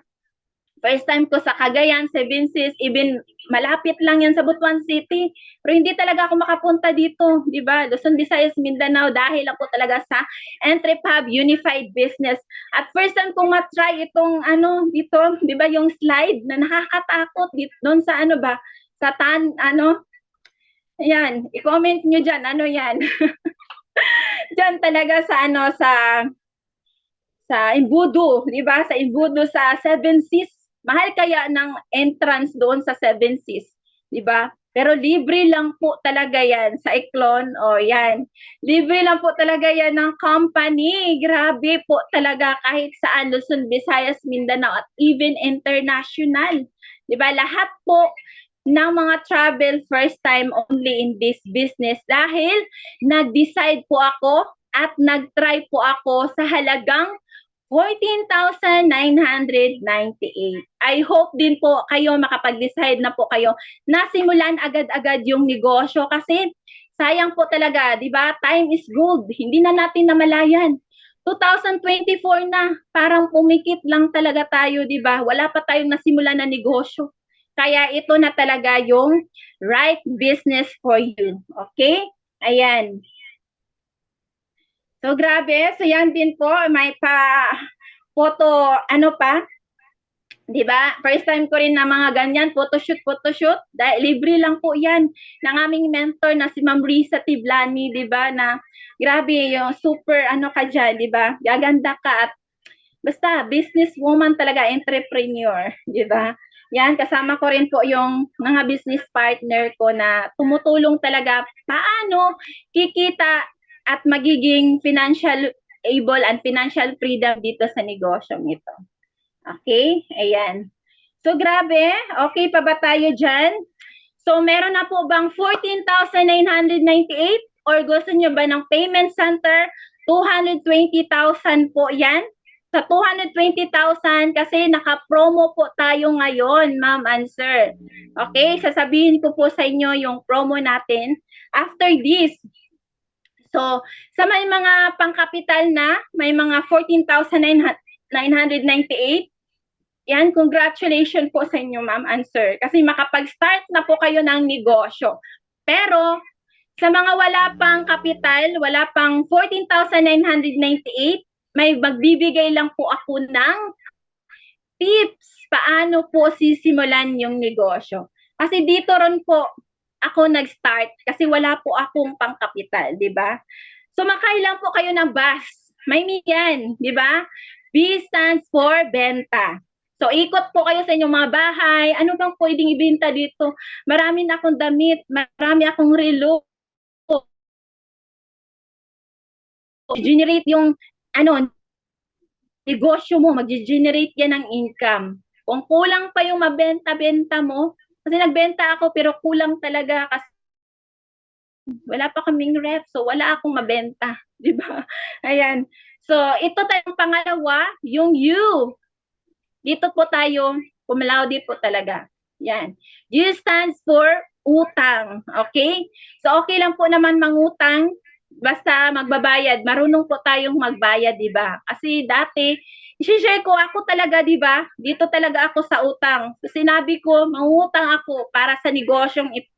first time ko sa Cagayan, Seven Seas, even malapit lang yan sa Butuan City. Pero hindi talaga ako makapunta dito, di ba? Luzon, Visayas, Mindanao dahil ako talaga sa Entrepub Unified Business. At first time kong matry itong dito, di ba, yung slide na nakakatakot dito, doon sa yan, i-comment nyo dyan, yan. Dyan talaga sa Imbudo, di ba? Sa Imbudo, sa Seven Seas. Mahal kaya ng entrance doon sa Seven Seas, di ba? Pero libre lang po talaga yan sa Eklon. O yan. Libre lang po talaga yan ng company. Grabe po talaga kahit saan, Luzon, Visayas, Mindanao at even international. Di ba? Lahat po ng mga travel first time only in this business dahil nag-decide po ako at nag-try po ako sa halagang 14,998. I hope din po kayo makapag-decide na po kayo na simulan agad-agad yung negosyo kasi sayang po talaga, di ba? Time is gold. Hindi na natin namalayan. 2024 na, parang pumikit lang talaga tayo, di ba? Wala pa tayong nasimulan na negosyo. Kaya ito na talaga yung right business for you. Okay? Ayan. So, grabe. So, yan din po. May photo, diba? First time ko rin na mga ganyan, photoshoot. Dahil libre lang po yan ng aming mentor na si Ma'am Risa Tiblani, diba? Na grabe yung super ka dyan, diba? Gaganda ka at basta businesswoman talaga, entrepreneur, diba? Yan, kasama ko rin po yung mga business partner ko na tumutulong talaga paano kikita at magiging financial able and financial freedom dito sa negosyong ito. Okay? Ayan. So, grabe. Okay pa ba tayo dyan? So, meron na po bang 14,998? Or gusto nyo ba ng payment center? 220,000 po yan. Sa 220,000 kasi naka-promo po tayo ngayon, ma'am and sir. Okay? Sasabihin ko po sa inyo yung promo natin after this. So, sa may mga pangkapital na, may mga 14,998. Yan, congratulations po sa inyo, ma'am and sir. Kasi makapag-start na po kayo ng negosyo. Pero, sa mga wala pang kapital, wala pang 14,998, may magbibigay lang po ako ng tips paano po sisimulan yung negosyo. Kasi dito ron po, ako nag-start kasi wala po akong pangkapital, di ba? Sumakay lang po kayo ng bus. May yan, di ba? B stands for benta. So, ikot po kayo sa inyong mga bahay. Ano bang pwedeng ibenta dito? Marami na akong damit, marami akong relo. Generate yung, negosyo mo, mag-generate yan ng income. Kung kulang pa yung mabenta-benta mo, kasi nagbenta ako pero kulang talaga kasi wala pa kaming ref, so wala akong mabenta, di ba? Ayan. So, ito tayong pangalawa, yung U. Dito po tayo, pumalaw po talaga. Yan. U stands for utang. Okay? So, okay lang po naman mangutang, basta magbabayad. Marunong po tayong magbayad, di ba? Kasi dati, i-share ko ako talaga, di ba? Dito talaga ako sa utang. So, sinabi ko, mangutang ako para sa negosyong ito.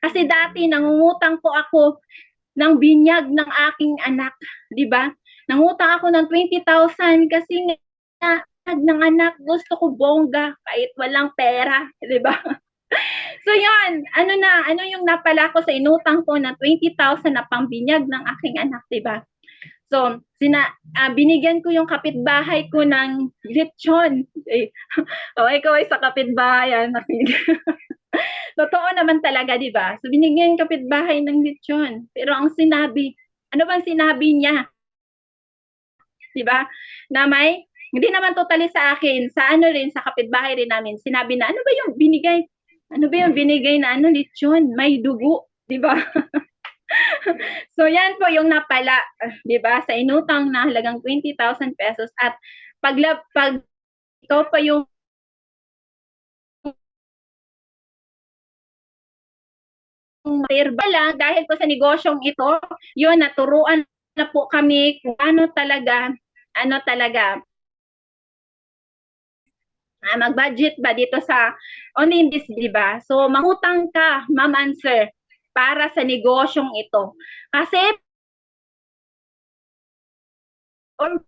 Kasi dati, nangungutang po ako ng binyag ng aking anak, di ba? Nangutang ako ng 20,000 kasi ng anak, gusto ko bongga kahit walang pera, di ba? So yun, ano yung napala ko sa inutang ko na 20,000 na pambinyag ng aking anak, di ba? So, binigyan ko yung kapitbahay ko ng lechon. Ikaw ay sa kapitbahay. Totoo naman talaga, di ba? So, binigyan yung kapitbahay ng lechon. Pero ang sinabi, ano bang sinabi niya? Di ba? Na may Hindi naman totally sa akin, sa ano rin, sa kapitbahay rin namin, sinabi na, ano ba yung binigay? Ano ba yung binigay na ano, lechon? May dugo, di ba? So yan po yung napala, 'di ba? Sa inutang na halagang 20,000 pesos at pag ikaw pa yung lang dahil po sa negosyong ito, yun naturuan na po kami kung ano talaga mag-budget ba dito sa only in this, di ba? So, mangutang ka, ma'am and sir, para sa negosyong ito. Kasi, or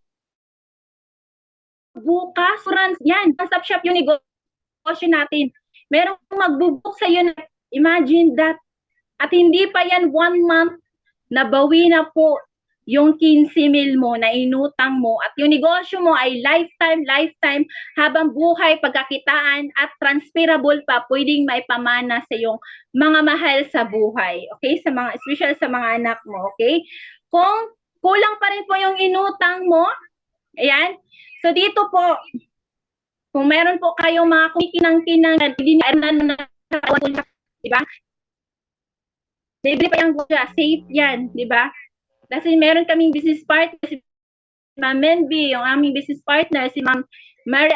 bukas, yan, stop shop yung negosyo natin. Merong magbubuk sa iyo na, imagine that, at hindi pa yan 1 month, nabawi na po yung 15,000 mo na inutang mo at yung negosyo mo ay lifetime habang buhay, pagkakitaan at transferable pa, pwedeng maipamana sa yung mga mahal sa buhay. Okay? Sa mga, especially sa mga anak mo. Okay? Kung kulang pa rin po yung inutang mo, ayan, so dito po, kung meron po kayong mga kumikinang-kinang, hindi na di ba? Libre pa yung siya, safe yan, di ba? Kasi meron kaming business partner, si Ma'am Menby, yung aming business partner, si Ma'am Mary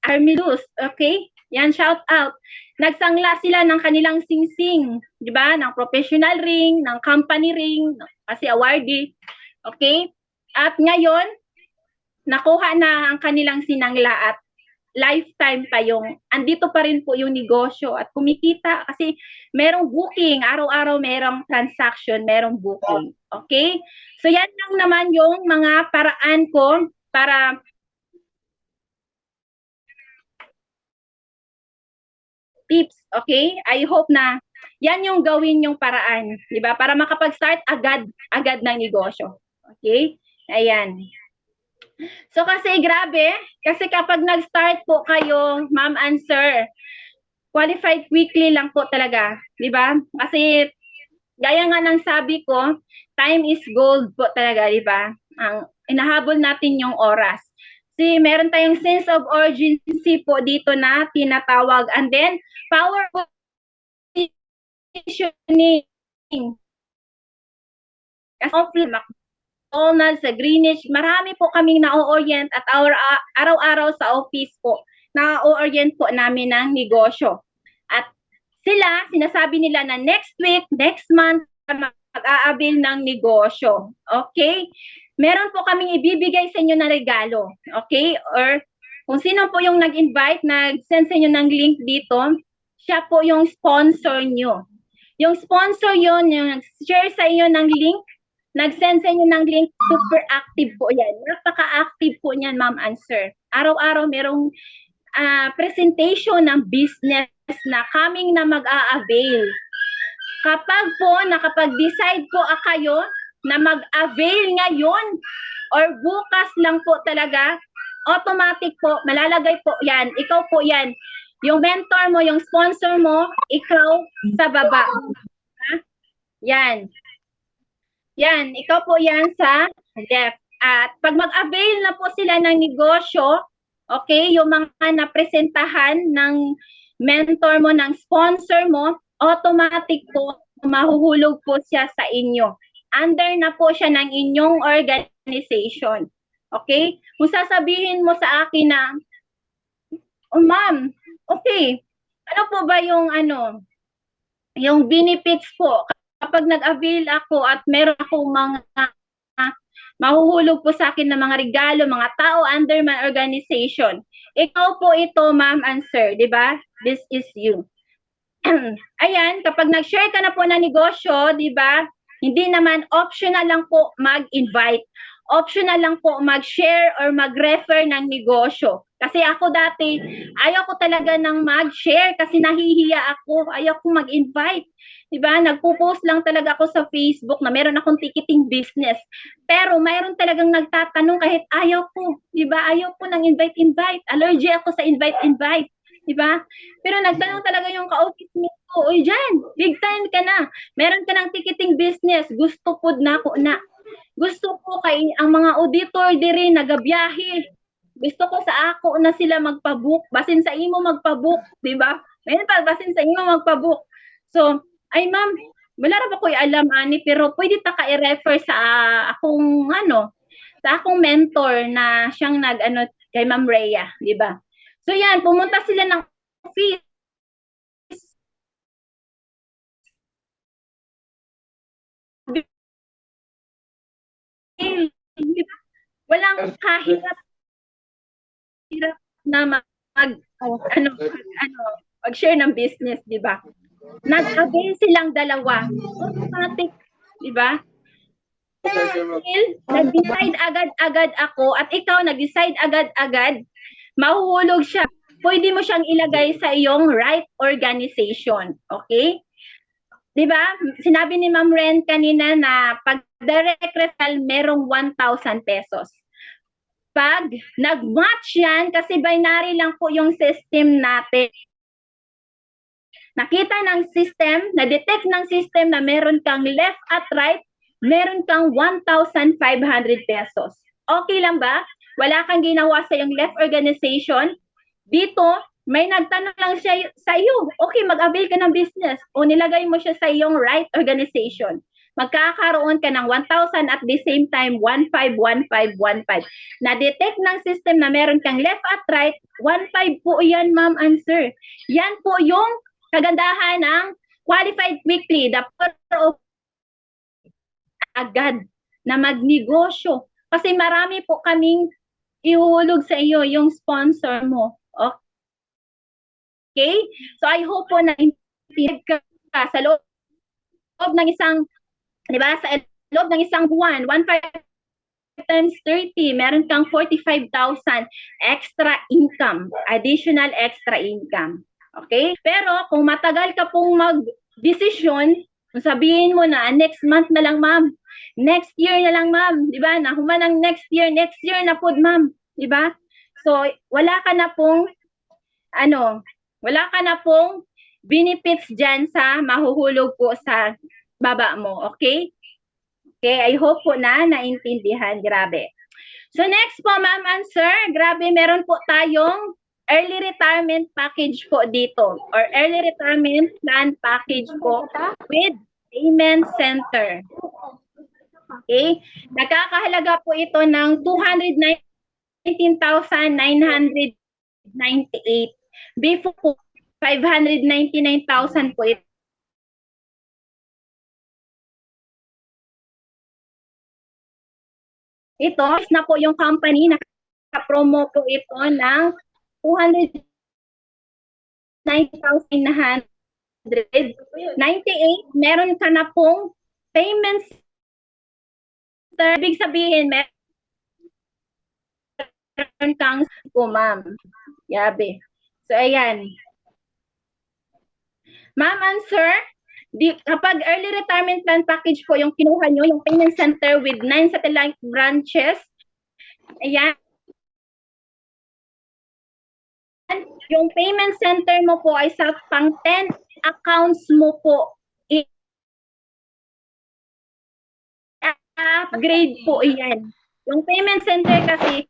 Armilus, okay? Yan, shout out. Nagsangla sila ng kanilang sing-sing, di ba? Ng professional ring, ng company ring, kasi awardee, okay? At ngayon, nakuha na ang kanilang sinangla at lifetime pa yung, andito pa rin po yung negosyo at kumikita kasi merong booking, araw-araw merong transaction, merong booking. Okay? So yan lang naman yung mga paraan ko para tips, okay? I hope na yan yung gawin yung paraan, di ba? Para makapag-start agad ng negosyo. Okay? Ayan. So kasi grabe, kasi kapag nag-start po kayo, ma'am and sir, qualified quickly lang po talaga, di ba? Kasi gaya nga ng sabi ko, time is gold po talaga, di ba? Ang inahabol natin yung oras. Kasi meron tayong sense of urgency po dito na tinatawag, and then power positioning. Kasi McDonald's, sa Greenwich, marami po kaming na-orient at araw-araw sa office po, na-orient po namin ng negosyo. At sila, sinasabi nila na next week, next month, mag-aabil ng negosyo. Okay? Meron po kaming ibibigay sa inyo na regalo. Okay? Or kung sino po yung nag-invite, nag-send sa inyo ng link dito, siya po yung sponsor nyo. Yung sponsor yun, yung nag-share sa inyo ng link, nag-send sa inyo ng link, super active po yan. Napaka-active po niyan, ma'am and sir. Araw-araw merong presentation ng business na coming na mag-a-avail. Kapag po, nakapag-decide po kayo na mag-avail ngayon or bukas lang po talaga, automatic po, malalagay po yan. Ikaw po yan. Yung mentor mo, yung sponsor mo, ikaw sa baba. Ha? Yan. Yan, ikaw po yan sa left. At pag mag-avail na po sila ng negosyo, okay, yung mga napresentahan ng mentor mo, ng sponsor mo, automatic po, mahuhulog po siya sa inyo. Under na po siya ng inyong organization. Okay? Kung sasabihin mo sa akin na, oh ma'am, okay, ano po ba yung benefits po kapag nag-avail ako at meron akong mga mahuhulog po sa akin ng mga regalo, mga tao under my organization. Ikaw po ito, ma'am and sir, di ba? This is you. Ayan, kapag nag-share ka na po ng negosyo, di ba? Hindi naman optional lang po mag-invite. Optional lang po mag-share or mag-refer ng negosyo. Kasi ako dati, ayaw ko talaga ng mag-share kasi nahihiya ako. Ayaw ko mag-invite. Diba? Nagpo-post lang talaga ako sa Facebook na meron akong ticketing business. Pero mayroon talagang nagtatanong kahit ayaw ko. Diba? Ayaw ko ng invite-invite. Allergy ako sa invite-invite. Diba? Pero nagtanong talaga yung ka-office mate ko, uy, dyan, big time ka na. Meron ka ng ticketing business. Gusto po na ako na. Gusto ko kay ang mga auditor diri nagabiyahe. Gusto ko sa ako na sila magpa-book, basin sa imo magpa-book, di ba? Mayroon pa, basin sa imo magpa-book. So, ay ma'am, wala ra ba ko'y alam ani, pero pwede ta ka i-refer sa akong sa akong mentor na siyang nag kay Ma'am Rhea, di ba? So yan, pumunta sila ng office. Di ba? Walang kahirap na mag-share ng business, di ba? Nag-avail silang dalawa. Automatic, di ba? Nag-decide agad-agad ako at ikaw nag-decide agad-agad, mahuhulog siya. Pwede mo siyang ilagay sa iyong right organization. Okay? Di ba? Sinabi ni Ma'am Ren kanina na pag direct referral, merong 1,000 pesos. Pag nag-match yan, kasi binary lang po yung system natin. Nakita ng system, na-detect ng system na meron kang left at right, meron kang 1,500 pesos. Okay lang ba? Wala kang ginawa sa yung left organization. Dito, may nagtanong lang siya sa iyo, okay, mag-avail ka ng business o nilagay mo siya sa iyong right organization. Magkakaroon ka ng 1,000 at the same time 1,515. Na-detect ng system na meron kang left at right, 1,500 po yan, ma'am and sir. Yan po yung kagandahan ng qualified quickly, the power of agad na magnegosyo. Kasi marami po kaming ihulog sa iyo yung sponsor mo. Okay? So I hope po na ka sa loob ng isang, di ba, sa loob ng isang buwan, 1,500 times 30, meron kang 45,000 extra income, additional extra income. Okay? Pero kung matagal ka pong mag-desisyon, sabihin mo na, next month na lang, ma'am. Next year na lang, ma'am. Di ba? Nahuman ng next year na po, ma'am. Di ba? So, wala ka na pong benefits dyan sa mahuhulog po sa baba mo. Okay? Okay, I hope po na naintindihan. Grabe. So next po, ma'am and sir, grabe, meron po tayong early retirement package po dito or early retirement plan package po with payment center. Okay? Nakakahalaga po ito ng 219,998. Before po, 599,000 po ito. Ito na po yung company na promo po ito ng 290,998. Meron ka na pong payments. Ibig sabihin, meron kang po, ma'am. Yabe. So, ayan. Ma'am and sir, kapag early retirement plan package po yung kinuha nyo, yung payment center with 9 satellite branches, ayan, yung payment center mo po ay sa pang 10 accounts mo po. Upgrade po yan. Yung payment center kasi,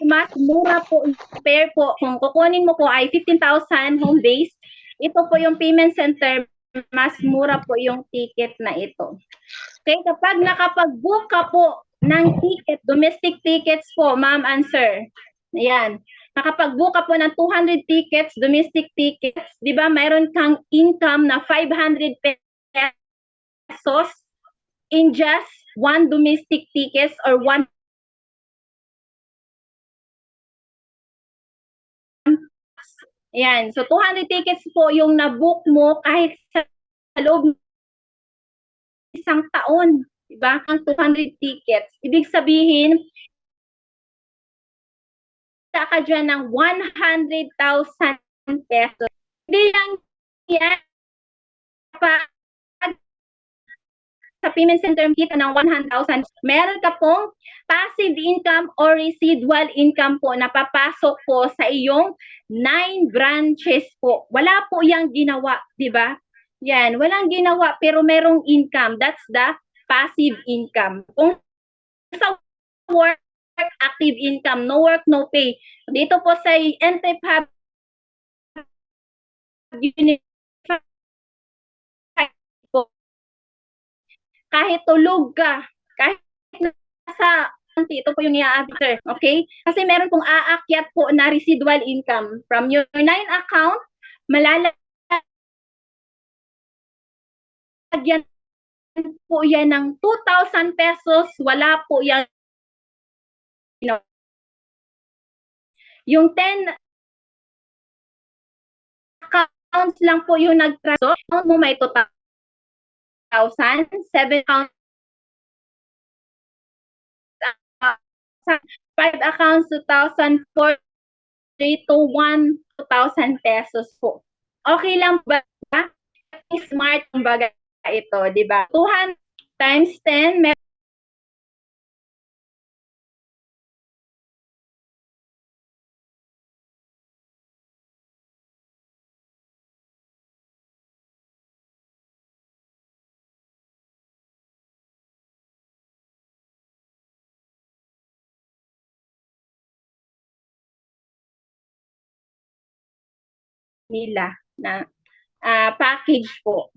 mas mura po, pair po, kung kukunin mo po ay 15,000 home base, ito po yung payment center, mas mura po yung ticket na ito. Okay, kapag nakapag-book ka po ng ticket, domestic tickets po, ma'am and sir, ayan, nakapag-book ka po ng 200 tickets, domestic tickets, di ba, mayroon kang income na 500 pesos in just one domestic tickets or one. Ayan, so 200 tickets po yung na-book mo kahit sa loob ng isang taon, diba? Ang 200 tickets. Ibig sabihin, ka dyan ng 100,000 pesos. Hindi lang yan pa sa payment center kita ng 100,000. Meron ka pong passive income or residual income po na papasok po sa iyong 9 branches po. Wala po yang ginawa, di ba? Yan, walang ginawa pero merong income. That's the passive income. Kung sa work active income, no work, no pay. Dito po sa Entrep Hub Unified po, kahit tulog ka, kahit nasa ito po yung i-after, okay? Kasi meron pong aakyat po na residual income from your 9 account, malalagyan po yan ng 2,000 pesos, wala po yan. Yung 10 accounts lang po yung nag-transfer, account mo may 2,000, 7 accounts, 5 accounts, 2,000, 4, 3 to 1, 2,000 pesos po. Okay lang ba? Smart kumbaga ito, di ba? 200 times 10, nila na package po.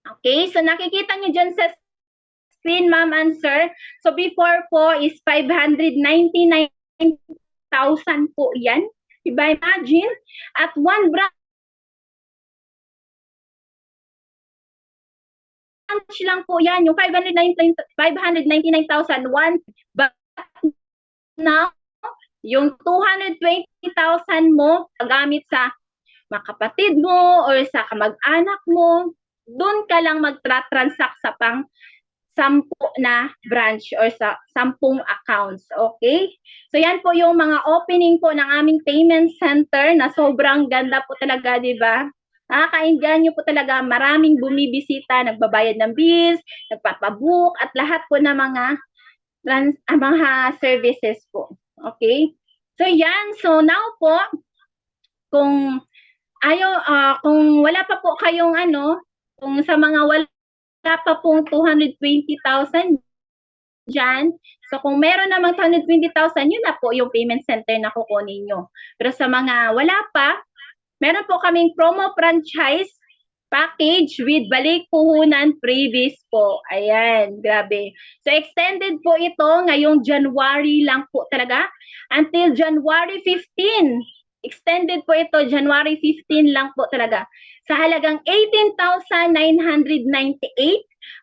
Okay, so nakikita nyo dyan sa screen, ma'am and sir. So before po is 599,000 po yan. Diba, imagine? At one branch lang po yan, yung 599,000, but now, yung 220,000 mo, gamit sa mga kapatid mo or sa kamag-anak mo, doon ka lang mag-transact sa pang 10 na branch or sa 10 accounts. Okay? So yan po yung mga opening po ng aming payment center na sobrang ganda po talaga, di ba? Nakakainganyo po talaga, maraming bumibisita, nagbabayad ng bills, nagpapabook, at lahat po ng mga services po. Okay? So yan, so now po, kung wala pa po kayong kung sa mga wala pa pong 220,000 dyan, so kung meron namang 220,000, yun na po yung payment center na kukunin nyo. Pero sa mga wala pa, meron po kaming promo franchise package with balik puhunan freebies po. Ayan, grabe. So extended po ito ngayong January lang po talaga until January 15. Extended po ito, January 15 lang po talaga. Sa halagang 18,998,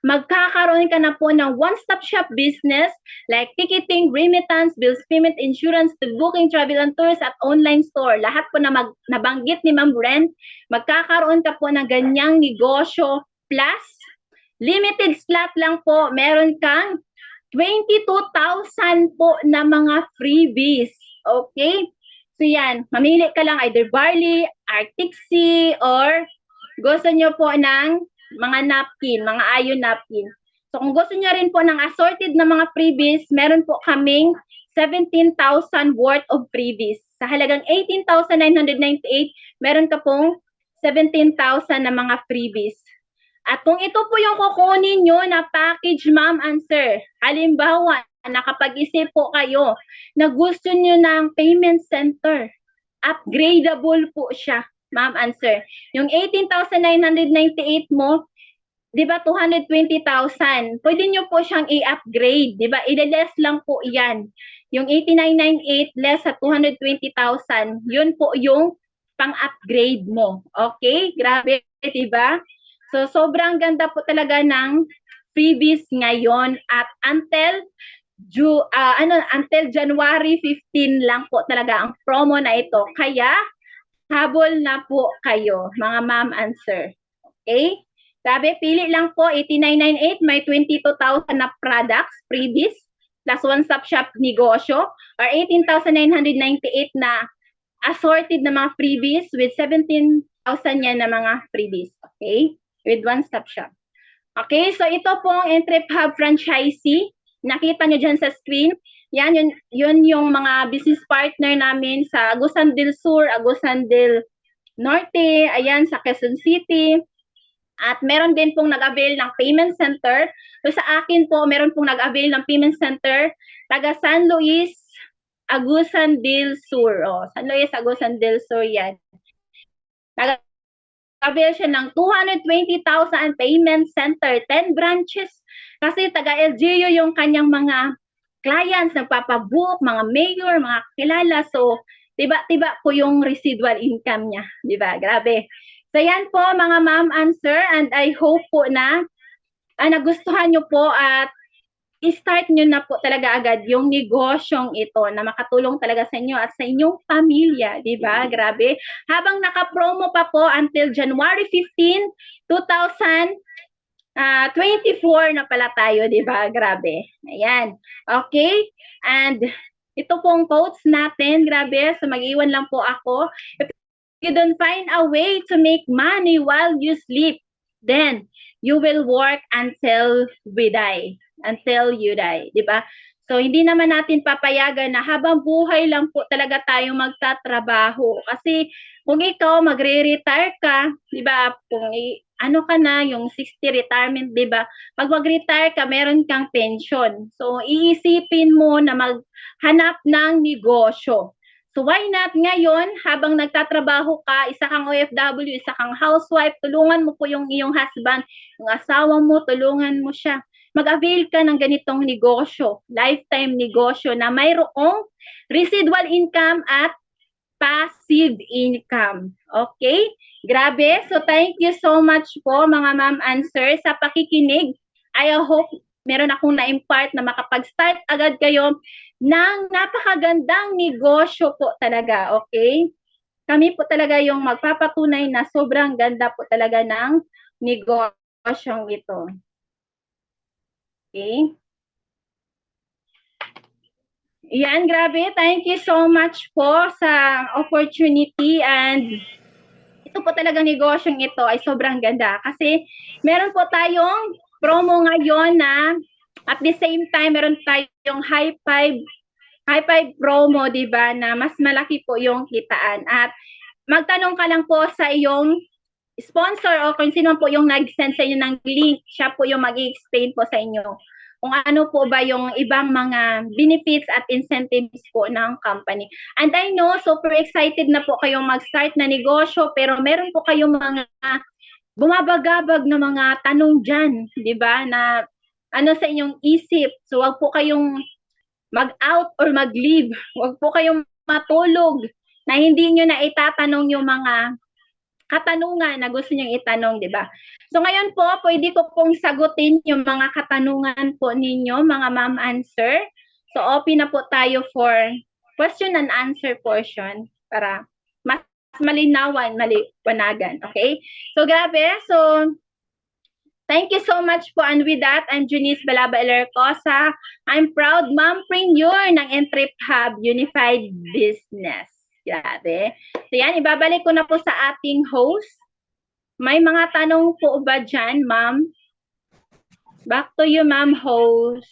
magkakaroon ka na po ng one-stop shop business like ticketing, remittance, bills payment, insurance, booking, travel and tours at online store. Lahat po na nabanggit ni Ma'am Ren, magkakaroon ka po ng ganyang negosyo plus limited slot lang po. Meron kang 22,000 po na mga freebies. Okay? So yan, mamili ka lang either barley, Arctic Sea, or gusto nyo po ng mga napkin, mga iron napkin. So kung gusto nyo rin po ng assorted na mga freebies, meron po kaming 17,000 worth of freebies. Sa halagang 18,998, meron ka pong 17,000 na mga freebies. At kung ito po yung kukunin nyo na package, ma'am and sir, halimbawa, nakapag-isip po kayo na gusto nyo ng payment center, upgradable po siya, ma'am and sir. Yung 18,998 mo, di ba 220,000, pwede nyo po siyang i-upgrade, di ba? I-less lang po yan. Yung 8998 less sa 220,000, yun po yung pang-upgrade mo. Okay? Grabe, di ba? So, sobrang ganda po talaga ng freebies ngayon at until January 15 lang po talaga ang promo na ito. Kaya, habol na po kayo, mga ma'am and sir. Okay? Sabi, pili lang po, 8998, may 22,000 na products, freebies, plus one-stop shop negosyo, or 18,998 na assorted na mga freebies with 17,000 yan na mga freebies. Okay? With one-stop shop. Okay, so ito pong Entrep Hub franchisee. Nakita nyo dyan sa screen. Yan, yun yung mga business partner namin sa Agusan del Sur, Agusan del Norte, ayan, sa Quezon City. At meron din pong nag-avail ng payment center. So sa akin po, meron pong nag-avail ng payment center, taga San Luis, Agusan del Sur. Oh, San Luis, Agusan del Sur yan. Nag-avail siya ng 220,000 payment center, 10 branches. Kasi taga LGU yung kanyang mga clients, nagpapabook, mga mayor, mga kilala. So, tiba-tiba po yung residual income niya. Diba? Grabe. So, yan po mga ma'am and sir, and I hope po na nagustuhan nyo po at i-start nyo na po talaga agad yung negosyong ito na makatulong talaga sa inyo at sa inyong pamilya, di ba? Grabe. Habang naka-promo pa po until January 15, 2024 na pala tayo, di ba? Grabe. Ayan. Okay? And ito pong quotes natin, grabe. So mag-iwan lang po ako. If you don't find a way to make money while you sleep, then you will work until we die. Until you die, di ba? So, hindi naman natin papayagan na habang buhay lang po talaga tayo magtatrabaho. Kasi, kung ikaw magre-retire ka, di ba, kung ano ka na, yung 60 retirement, di ba, pag mag-retire ka, meron kang pension. So, iisipin mo na maghanap ng negosyo. So, why not ngayon, habang nagtatrabaho ka, isa kang OFW, isa kang housewife, tulungan mo po yung iyong husband, yung asawa mo, tulungan mo siya. Mag-avail ka ng ganitong negosyo, lifetime negosyo na mayroong residual income at passive income. Okay? Grabe. So, thank you so much po mga ma'am and sir sa pakikinig. I hope meron akong na-impart na makapag-start agad kayo ng napakagandang negosyo po talaga. Okay? Kami po talaga yung magpapatunay na sobrang ganda po talaga ng negosyong ito. Okay? Yan, grabe. Thank you so much po sa opportunity and ito po talagang negosyong ito ay sobrang ganda kasi meron po tayong promo ngayon na at the same time meron tayong high five promo, di ba, na mas malaki po yung kitaan. At magtanong ka lang po sa iyong sponsor o kung sino po yung nag-send sa inyo ng link, siya po yung mag-i-explain po sa inyo kung ano po ba yung ibang mga benefits at incentives po ng company. And I know, super excited na po kayong mag-start na negosyo, pero meron po kayong mga bumabagabag na mga tanong dyan, di ba, na ano sa inyong isip. So, wag po kayong mag-out or mag-leave. Wag po kayong matulog na hindi nyo na itatanong yung mga katanungan na gusto niyong itanong, di ba? So ngayon po, pwede ko pong sagutin yung mga katanungan po ninyo, mga ma'am and sir. So open na po tayo for question and answer portion para mas malinawan, maliwanagan. Okay? So grabe. So thank you so much po. And with that, I'm Junice Balaba Elercosa. I'm proud mompreneur ng Entrep Hub Unified Business. Grabe. So yan, ibabalik ko na po sa ating host. May mga tanong po ba dyan, ma'am? Back to you, ma'am host.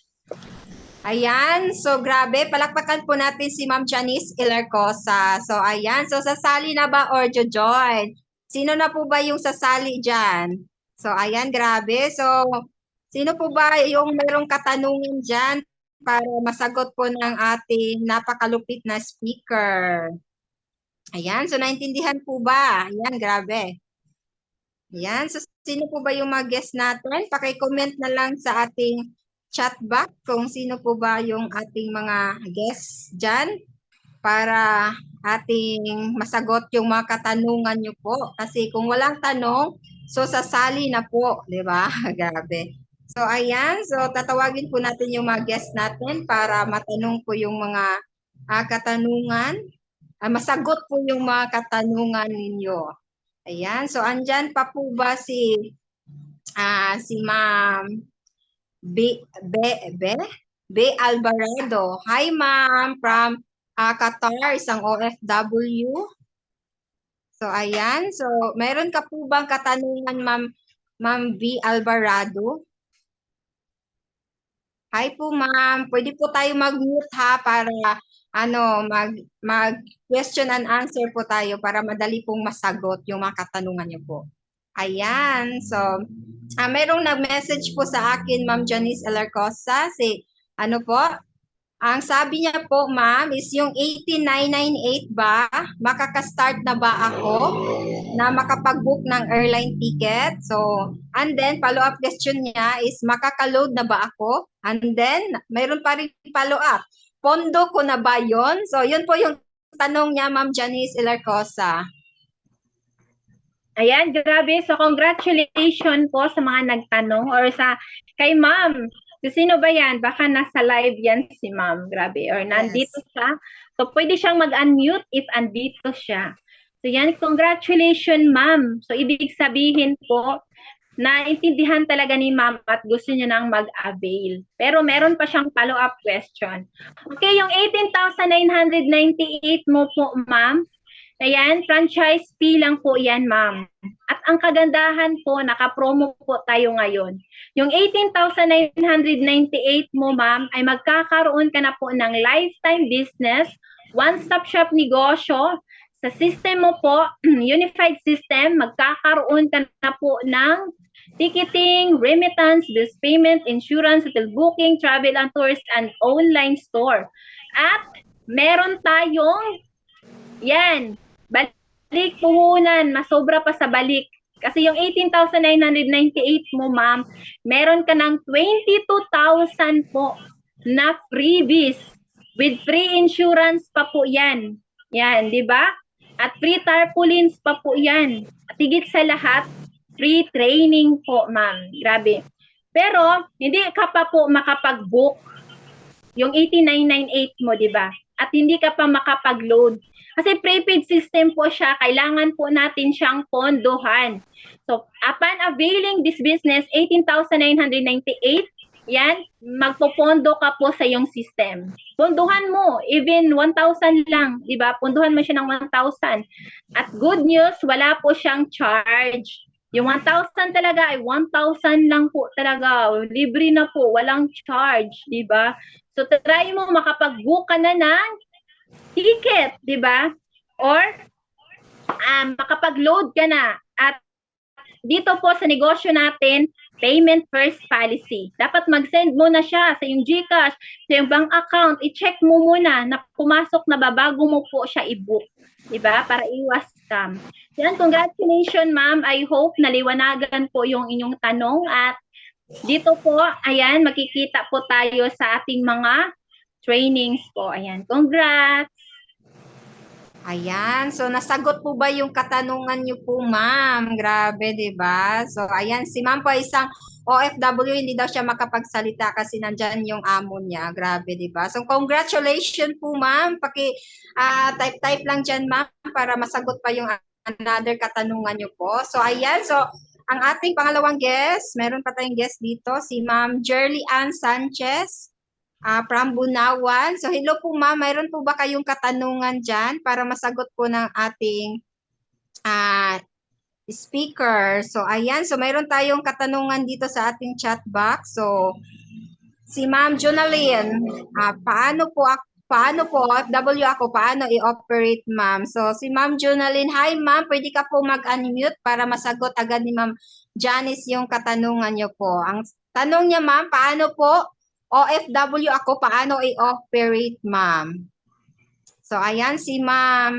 Ayan, so grabe, palakpakan po natin si Ma'am Janice Ilercosa. So ayan, so sasali na ba or join? Sino na po ba yung sasali dyan? So ayan, grabe. So sino po ba yung merong katanungan dyan para masagot po ng ating napakalupit na speaker? Ayan, so naintindihan po ba? Ayan, grabe. Ayan, so sino po ba yung mga guest natin? Paki-comment na lang sa ating chat box kung sino po ba yung ating mga guests dyan para ating masagot yung mga katanungan nyo po. Kasi kung walang tanong, so sasali na po, di ba? Grabe. So ayan, so tatawagin po natin yung mga guests natin para matanong po yung mga katanungan. Masagot po yung mga katanungan ninyo. Ayan, so andyan pa po ba si Ma'am B. Alvarado. Hi ma'am, from Qatar, isang OFW. So ayan, so meron ka po bang katanungan Ma'am B. Alvarado? Hi po ma'am, pwede po tayo mag-mute ha para mag question and answer po tayo para madali pong masagot yung mga katanungan niyo po. Ayan. So, merong nag-message po sa akin, Ma'am Janice Alarcosa. Ano po? Ang sabi niya po, ma'am, is yung 18998 ba? Makaka-start na ba ako na makapag-book ng airline ticket? So, and then follow-up question niya is makaka-load na ba ako? And then, mayroon pa rin follow-up. Pondo ko na ba yon? So, yun po yung tanong niya, Ma'am Janice Ilarcosa.
Ayan, grabe. So, congratulations po sa mga nagtanong or kay ma'am. So, sino ba yan? Baka nasa live yan si ma'am. Grabe. Or nandito siya. So, pwede siyang mag-unmute if andito siya. So, yan. Congratulations, ma'am. So, ibig sabihin po, naintindihan talaga ni ma'am at gusto niya nang mag-avail. Pero meron pa siyang follow-up question. Okay, yung 18,998 mo po, ma'am. Ayan, franchise fee lang po yan, ma'am. At ang kagandahan po, naka-promo po tayo ngayon. Yung 18,998 mo, ma'am, ay magkakaroon ka na po ng lifetime business, one-stop shop negosyo. Sa system mo po, unified system, magkakaroon ka na po ng ticketing, remittance, bills payment, insurance, hotel booking, travel and tours, and online store. At meron tayong yan, balik puhunan, masobra pa sa balik. Kasi yung 18,998 mo, ma'am, meron ka ng 22,000 po na freebies with free insurance pa po yan. Yan, di ba? At free tarpaulins pa po yan. At higit sa lahat, free training po, ma'am. Grabe. Pero, hindi ka pa po makapag-book yung 18,998 mo, di ba? At hindi ka pa makapag-load. Kasi prepaid system po siya, kailangan po natin siyang pondohan. So, upon availing this business, 18,998, yan, magpopondo ka po sa iyong system. Pondohan mo, even 1,000 lang, di ba? Pondohan mo siya ng 1,000. At good news, wala po siyang charge. Yung 1,000 talaga ay 1,000 lang po talaga. Libre na po, walang charge, di ba? So, try mo makapag-book ka na ng ticket, di ba? Or makapag-load ka na. At dito po sa negosyo natin, payment first policy. Dapat mag-send mo na siya sa yung GCash, sa yung bank account. I-check mo muna na pumasok na ba bago mo po siya i-book. Di ba? Para iwas scam. Yan, congratulations, ma'am. I hope naliwanagan po yung inyong tanong. At dito po, ayan, makikita po tayo sa ating mga trainings po. Ayan, congrats!
Ayan, so nasagot po ba yung katanungan niyo po, ma'am? Grabe, di ba? So, ayan, si ma'am po ay isang OFW, hindi daw siya makapagsalita kasi nandyan yung amo niya. Grabe, di ba? So, congratulations po, ma'am. Type-type lang dyan, ma'am, para masagot pa yung another katanungan niyo po. So, ayan, so, ang ating pangalawang guest, meron pa tayong guest dito, si Ma'am Jerly Ann Sanchez. From Bunawan. So, hello po ma'am. Mayroon po ba kayong katanungan dyan para masagot po ng ating speaker? So, ayan. So, mayroon tayong katanungan dito sa ating chat box. So, si Ma'am Jonalyn, paano po OFW ako, paano i-operate ma'am? So, si Ma'am Jonalyn, hi ma'am, pwede ka po mag-unmute para masagot agad ni Ma'am Janice yung katanungan niyo po. Ang tanong niya ma'am, paano po OFW ako, paano i-operate, ma'am? So, ayan si Ma'am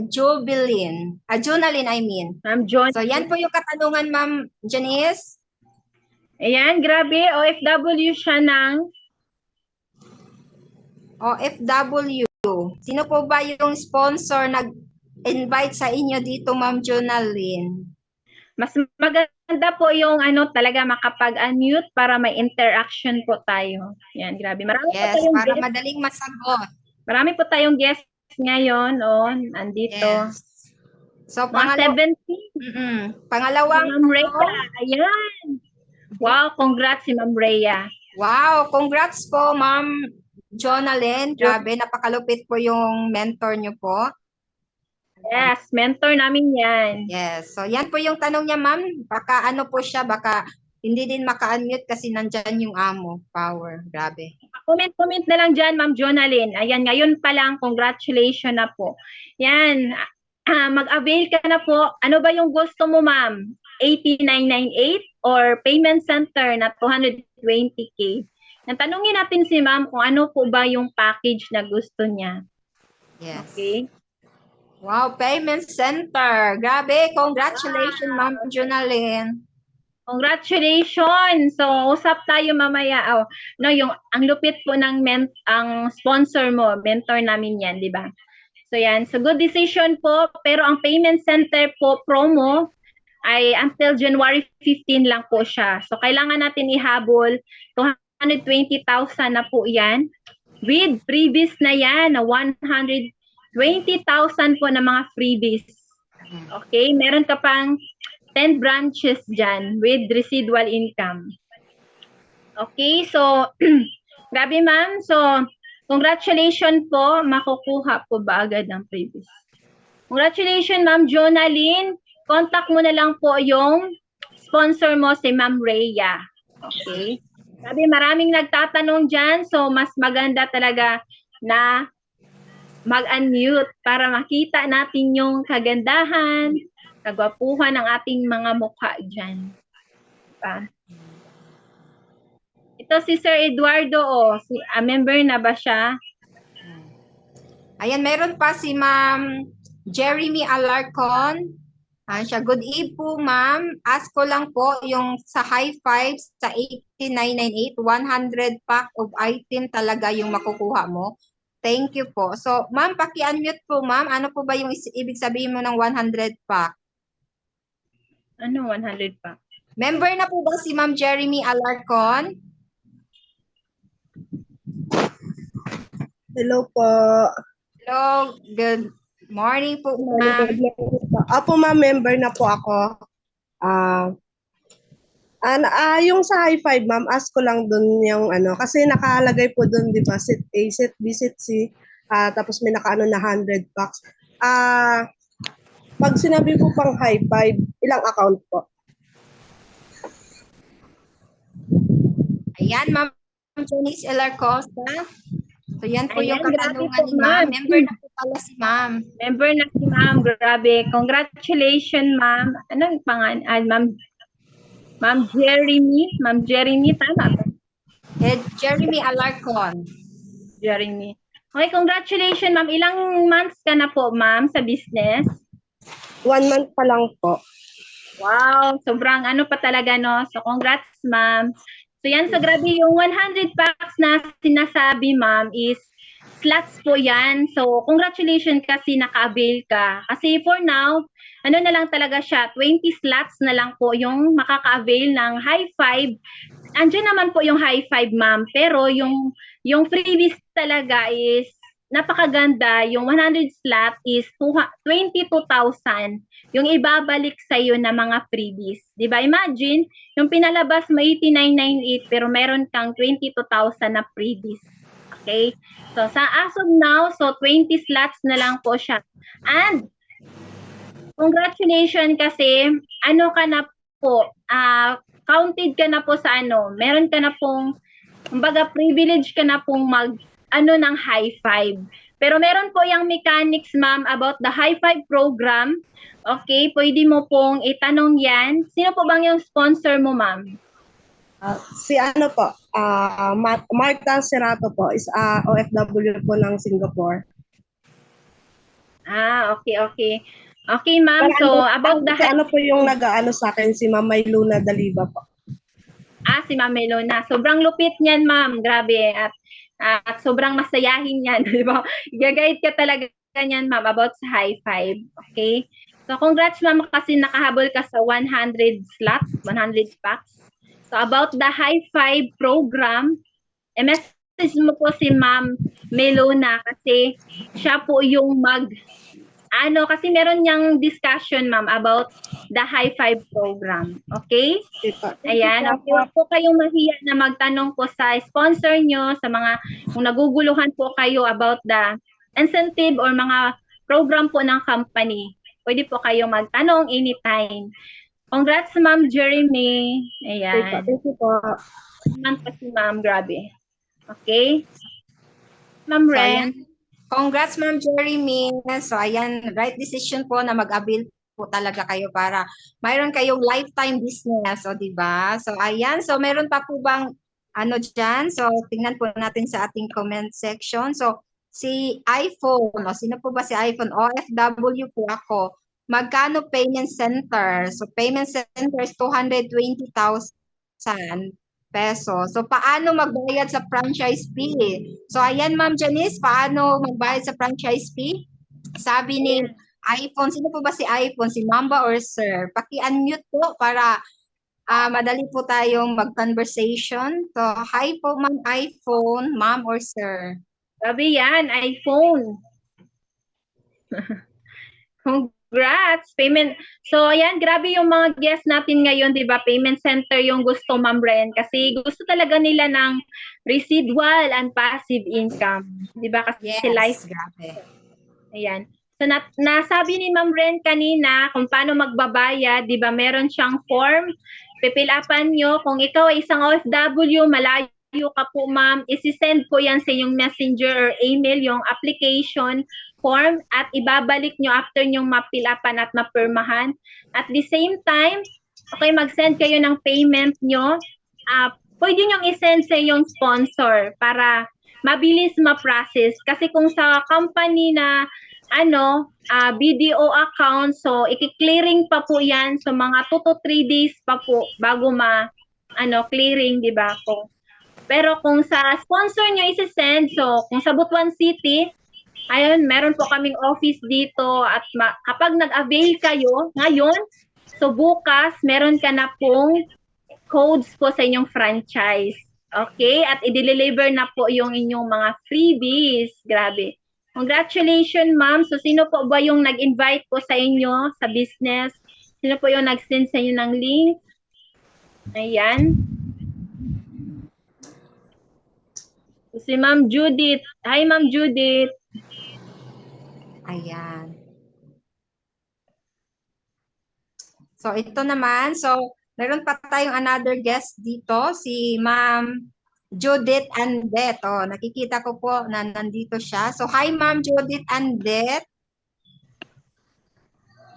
Jonalyn, I mean.
Ma'am John.
So, yan po yung katanungan, Ma'am Janice.
Ayan, grabe. OFW siya ng
OFW. Sino po ba yung sponsor nag-invite sa inyo dito, Ma'am Jonalyn?
Mas maganda po yung talaga makapag-unmute para may interaction po tayo. Yan, grabe. Marami
yes,
po tayong
para
guest.
madaling masagot.
Marami po tayong guests ngayon. Andito.
Yes. So,
mga
70. Pangalawang
Ma'am Rhea. Ayan. Wow, congrats si Ma'am Rhea.
Wow, congrats po, Ma'am Jonalyn. Grabe, napakalupit po yung mentor niyo po.
Yes, mentor namin yan.
Yes. So, yan po yung tanong niya, ma'am. Baka ano po siya, baka hindi din maka-unmute kasi nandyan yung amo. Power. Grabe.
Comment na lang dyan, Ma'am Jonalyn. Ayan, ngayon pa lang, congratulations na po. Yan. mag-avail ka na po. Ano ba yung gusto mo, ma'am? 8998 or payment center na 220K? Natanungin natin si ma'am kung ano po ba yung package na gusto niya.
Yes.
Okay?
Wow, payment center. Grabe, congratulations, Ma'am Jonalyn.
Congratulations! So, usap tayo mamaya. No, ang lupit po ng ang sponsor mo, mentor namin yan, di ba? So, yan. So, good decision po. Pero ang payment center po, promo, ay until January 15 lang po siya. So, kailangan natin ihabol 220,000 na po yan. With freebies na yan, na 120,000 po na mga freebies. Okay? Meron ka pang 10 branches dyan with residual income. Okay? So, grabe ma'am. So, congratulations po. Makukuha po ba agad ang freebies? Congratulations, Ma'am Jonalyn. Contact mo na lang po yung sponsor mo, si Ma'am Rhea. Okay? Sabi, maraming nagtatanong dyan, so mas maganda talaga na mag-unmute para makita natin yung kagandahan, kagwapuhan ng ating mga mukha dyan. Diba? Ito si Sir Eduardo, member na ba siya?
Ayan, meron pa si Ma'am Jeremy Alarcon. Siya, good eve po, ma'am. Ask ko lang po yung sa high five sa 8998, 100 pack of item talaga yung makukuha mo. Thank you po. So, ma'am, paki-unmute po, ma'am. Ano po ba yung ibig sabihin mo ng 100 pack?
Ano 100 pack?
Member na po ba si Ma'am Jeremy Alarcon?
Hello po.
Hello, good morning po, ma'am.
Opo, ma'am, member na po ako. Yung sa high five, ma'am, ask ko lang dun yung kasi nakalagay po dun, di ba, sit A, sit B, sit C, tapos may nakaano na 100 bucks. Pag sinabi po pang high five, ilang account po?
Ayan, ma'am Janice Elarcosta. So, yan po
Ayan,
yung katanungan ni ma'am. Member na po pala si ma'am.
Member na si ma'am. Grabe. Congratulations, ma'am. Anong pangalan? Ma'am Jeremy. Ma'am Jeremy, tama ba?
Jeremy Alarcon.
Jeremy. Okay, congratulations, ma'am. Ilang months ka na po, ma'am, sa business?
1 month pa lang po.
Wow, sobrang pa talaga, no? So, congrats, ma'am. So, yan, so grabe yung 100 packs na sinasabi, ma'am, is slots po yan. So, congratulations kasi naka-avail ka. Kasi for now, na lang talaga siya, 20 slots na lang po yung makaka-avail ng high five. Andiyan naman po yung high five, ma'am. Pero yung freebies talaga is napakaganda. Yung 100 slot is 22,000 yung ibabalik sa iyo na mga freebies. 'Di ba? Imagine, yung pinalabas mo 8998 pero meron kang 22,000 na freebies. Okay? So sa as of now, so 20 slots na lang po siya. And congratulations kasi ka na po, counted ka na po sa meron ka na pong kumbaga privilege ka na pong mag ng high five. Pero meron po yung mechanics, ma'am, about the high five program. Okay, pwede mo pong itanong yan. Sino po bang yung sponsor mo, ma'am?
Si po, Marta Cerato po, is OFW po ng Singapore.
Okay. Okay, ma'am. So, about the...
po yung nag-aano sa akin, si Ma'am Mayluna Daliba po.
Si Ma'am Mayluna. Sobrang lupit niyan, ma'am. Grabe. At sobrang masayahin yan, di ba? Gagayad ka talaga niyan, ma'am, about sa high five. Okay? So, congrats, ma'am, kasi nakahabol ka sa 100 slots, 100 packs. So, about the high five program, message mo po si Ma'am Melona kasi siya po yung kasi meron niyang discussion, ma'am, about the high five program. Okay? Ayan. Huwag po kayong mahiya na magtanong po sa sponsor nyo, sa mga, kung naguguluhan po kayo about the incentive or mga program po ng company. Pwede po kayong magtanong anytime. Congrats, Ma'am Jeremy. Ayan.
Thank you po.
Naman po si Ma'am, grabe. Okay? Ma'am Ren.
Congrats, Ma'am Jeremy. So, ayan, right decision po na mag-avail po talaga kayo para mayroon kayong lifetime business, o di ba? So, ayan. So, meron pa po bang ano dyan? So, tingnan po natin sa ating comment section. So, si iPhone, o sino po ba si iPhone? OFW po ako. Magkano payment center? So, payment center is 220,000 pesos. So, paano magbayad sa franchise fee? So, ayan, Ma'am Janice, paano magbayad sa franchise fee? Sabi ni iPhone, sino po ba si iPhone? Si Mamba or Sir? Paki-unmute po para madali po tayong mag-conversation. So, hi po, Ma'am iPhone, Ma'am or Sir?
Sabi yan, iPhone. Congrats! Payment. So, ayan, grabe yung mga guests natin ngayon, di ba? Payment center yung gusto, Ma'am Ren. Kasi gusto talaga nila ng residual and passive income. Di ba? Kasi
Yes,
life.
grabe.
Ayan. So, nasabi ni Ma'am Ren kanina kung paano magbabayad, di ba? Meron siyang form. Pipilapan nyo. Kung ikaw ay isang OFW, malayo ka po, ma'am, isi-send ko yan sa inyong messenger or email, yung application form, at ibabalik nyo after nyong mapilapan at mapirmahan. At the same time, okay, mag-send kayo ng payment nyo. Pwede nyong i-send sa yung sponsor para mabilis ma-process. Kasi kung sa company na BDO account, so i-clearing pa po yan. So mga 2 to 3 days pa po bago clearing, di ba? Pero kung sa sponsor nyo isi-send, so kung sa Butuan City, ayun, meron po kaming office dito at kapag nag-avail kayo ngayon, so bukas, meron ka na pong codes po sa inyong franchise. Okay? At i-deliver na po yung inyong mga freebies. Grabe. Congratulations, ma'am. So, sino po ba yung nag-invite po sa inyo sa business? Sino po yung nag-send sa inyo ng link? Ayan. Si Ma'am Judith. Hi, Ma'am Judith.
Ayan. So, ito naman. So, meron pa tayong another guest dito, si Ma'am Judith Andet. Oh, nakikita ko po na nandito siya. So, hi Ma'am Judith Andet.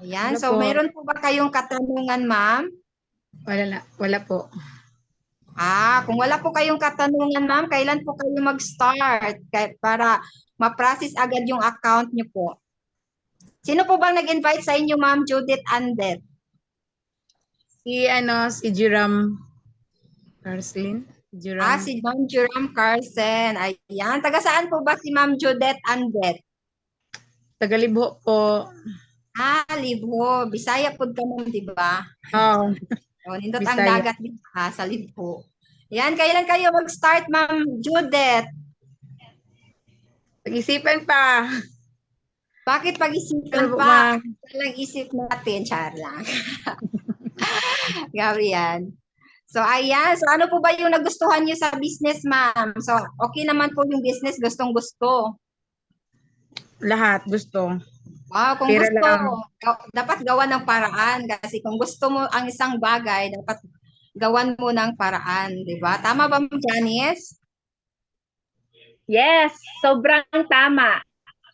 Ayan.
Wala
So,
po.
meron po ba kayong katanungan, Ma'am?
Wala po.
Kung wala po kayong katanungan, Ma'am, kailan po kayo mag-start para ma-process agad yung account niyo po? Sino po bang nag-invite sa inyo, Ma'am Judith Andet?
Si Jiram Carslin. Jiram.
Si Ma'am Jerome Carson. Ayan. Taga saan po ba si Ma'am Judith Andet?
Tagalibho po.
Libho. Bisaya po ka, Ma'am, di ba?
Oh.
Nindot ang
Bisaya.
dagat din sa Libho. Yan, kailan kayo mag-start, Ma'am Judith?
Pag-isipan pa.
Bakit pag-isipan
Ano,
pa?
ma'am?
Walang isip natin, char lang. Gabi yan. So, ayan. So, ano po ba yung nagustuhan niyo sa business, Ma'am? So, okay naman po yung business, gustong-gusto.
Lahat gusto.
Kung
Pera
gusto,
lang.
dapat gawan ng paraan. Kasi kung gusto mo ang isang bagay, dapat gawan mo ng paraan. Di ba? Tama ba, Ma'am Janice?
Yes, sobrang tama.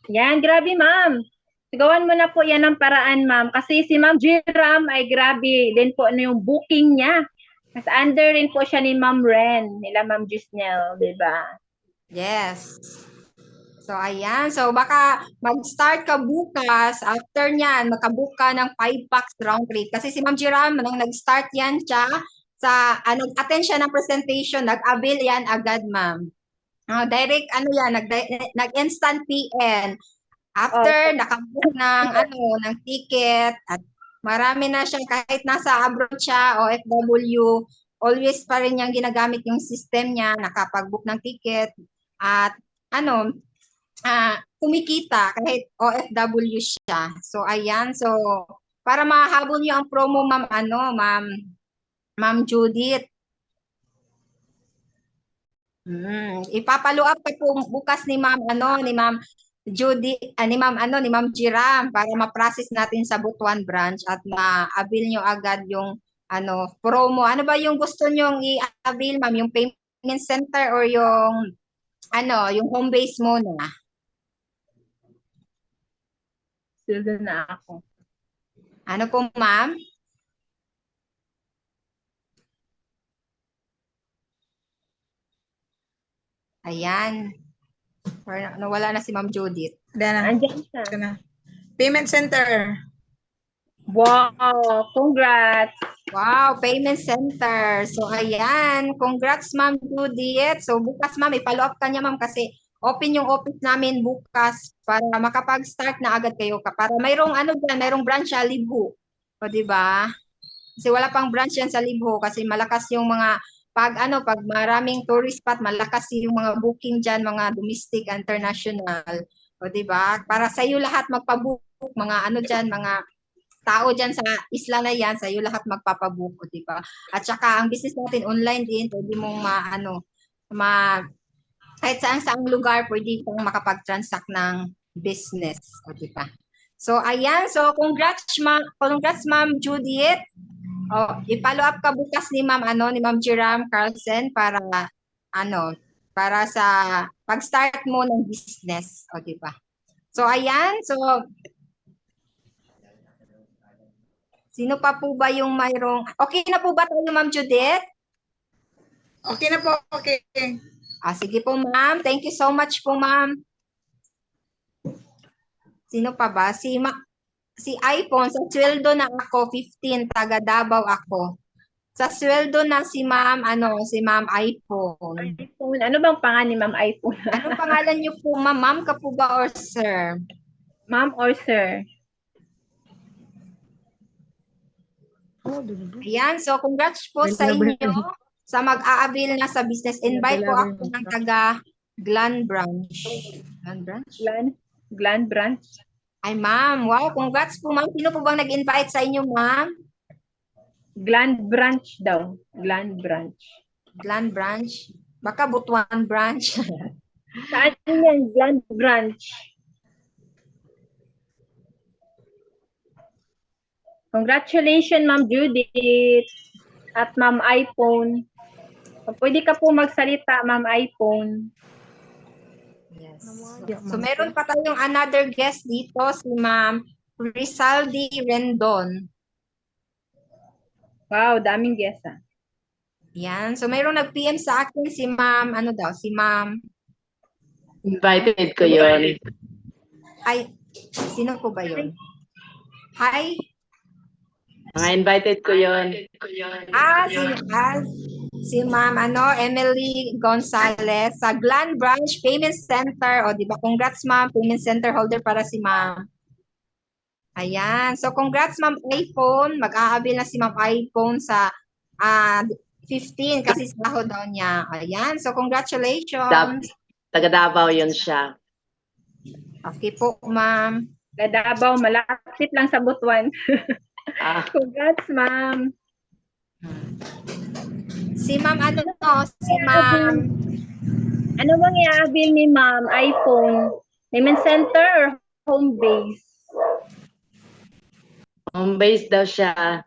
Yan, grabe, ma'am. Gawan mo na po yan ng paraan, ma'am. Kasi si Ma'am Jiram ay grabe din po yung booking niya. Mas under rin po siya ni Ma'am Ren, nila Ma'am Gisnel, di ba?
Yes. So, ayan. So, baka mag-start ka bukas. After nyan, makabook ka ng 5 packs round trip. Kasi si Ma'am Jiram, nung nag-start yan siya, nag-attend siya ng presentation, nag-avail yan agad, ma'am. Direct, nag-instant PN. After, nakabook ng ticket, at marami na siya, kahit nasa abroad siya, OFW, always pa rin niyang ginagamit yung system niya, nakapag-book ng ticket, at kumikita kahit OFW siya. So, ayan. So, para mahabol niyo ang promo, Ma'am Judith. Ipapalo up pa po bukas ni Ma'am Judy, ni Ma'am Jiram para ma-process natin sa Butuan branch at ma-avail nyo agad yung promo. Ano ba yung gusto nyong i-avail, ma'am? Yung payment center or yung home base muna?
sweldo na ako.
Ano po, ma'am? Ayan. Parang nawala na si Ma'am Judith.
Dana.
Andiyan siya.
Ito na. Payment center.
Wow, congrats.
Wow, payment center. So, ayan. Congrats, Ma'am Judith. So, bukas, ma'am, i-follow up ka niya, ma'am, kasi open yung office namin bukas para makapag-start na agad kayo. Para mayroong ano dyan, mayroong branch sa Libho. O, di ba? Kasi wala pang branch yan sa Libho kasi malakas yung mga pag maraming tourist spot, malakas yung mga booking diyan, mga domestic, international. O di ba? Para sa iyo lahat magpa-book, mga diyan, mga tao diyan sa isla na yan, sa iyo lahat magpapabook, o di ba? At saka ang business natin online din, pwede mong kahit saan lugar pwede kang makapag-transact ng business, o di ba? So ayan, so congrats Ma'am Judith. Oh, i-follow up ka bukas ni Ma'am ni Ma'am Jiram Carlsen para para sa pag-start mo ng business, o di ba? So ayan, so sino pa po ba yung mayroong okay na po ba tayo, Ma'am Judith?
Okay na po. Okay.
Sige po, Ma'am. Thank you so much po, Ma'am. Sino pa ba? Si iPhone, sa sweldo na ako, 15, taga Davao ako. Sa sweldo na si Ma'am, si Ma'am iPhone.
iPhone. Ano bang pangalan ni Ma'am iPhone?
Anong pangalan niyo po, Ma'am? Ma'am ka po ba or sir?
Ma'am or sir?
Ayan, so congrats po sa inyo sa mag-aabil na sa business. Invite po ako ng taga Glan Branch. Glan Branch?
Glan Branch.
Ay, ma'am. Wow, congrats po, ma'am. Sino po bang nag-invite sa inyo, ma'am?
Glan Branch daw. Glan Branch.
Glan Branch? Baka Butuan Branch.
Saan yan? Glan Branch. Congratulations, Ma'am Judith at Ma'am iPhone. Pwede ka po magsalita, Ma'am iPhone.
Yes. So, meron pa tayong another guest dito, si Ma'am Rizaldi Rendon.
Wow, daming guest ah.
Yan. So, mayroong nag-PM sa akin si Ma'am, si Ma'am.
Invited ko yun.
Ay, sino po ba yun? Hi?
Mga invited ko yun.
Si Ma'am Emily Gonzalez sa Glan Branch Payment Center. O, di ba? Congrats, Ma'am. Payment Center holder para si Ma'am. Ayan. So, congrats, Ma'am iPhone. Mag-aabil na si Ma'am iPhone sa 15 kasi sahod daw niya. Ayan. So, congratulations.
Taga Davao yun siya.
Okay po, Ma'am.
Davao, malapit lang sa Butuan. Congrats, Ma'am.
Si Ma'am si Ma'am.
Ano bang i-avail ni Ma'am iPhone? Payment center or home base?
Home base daw siya.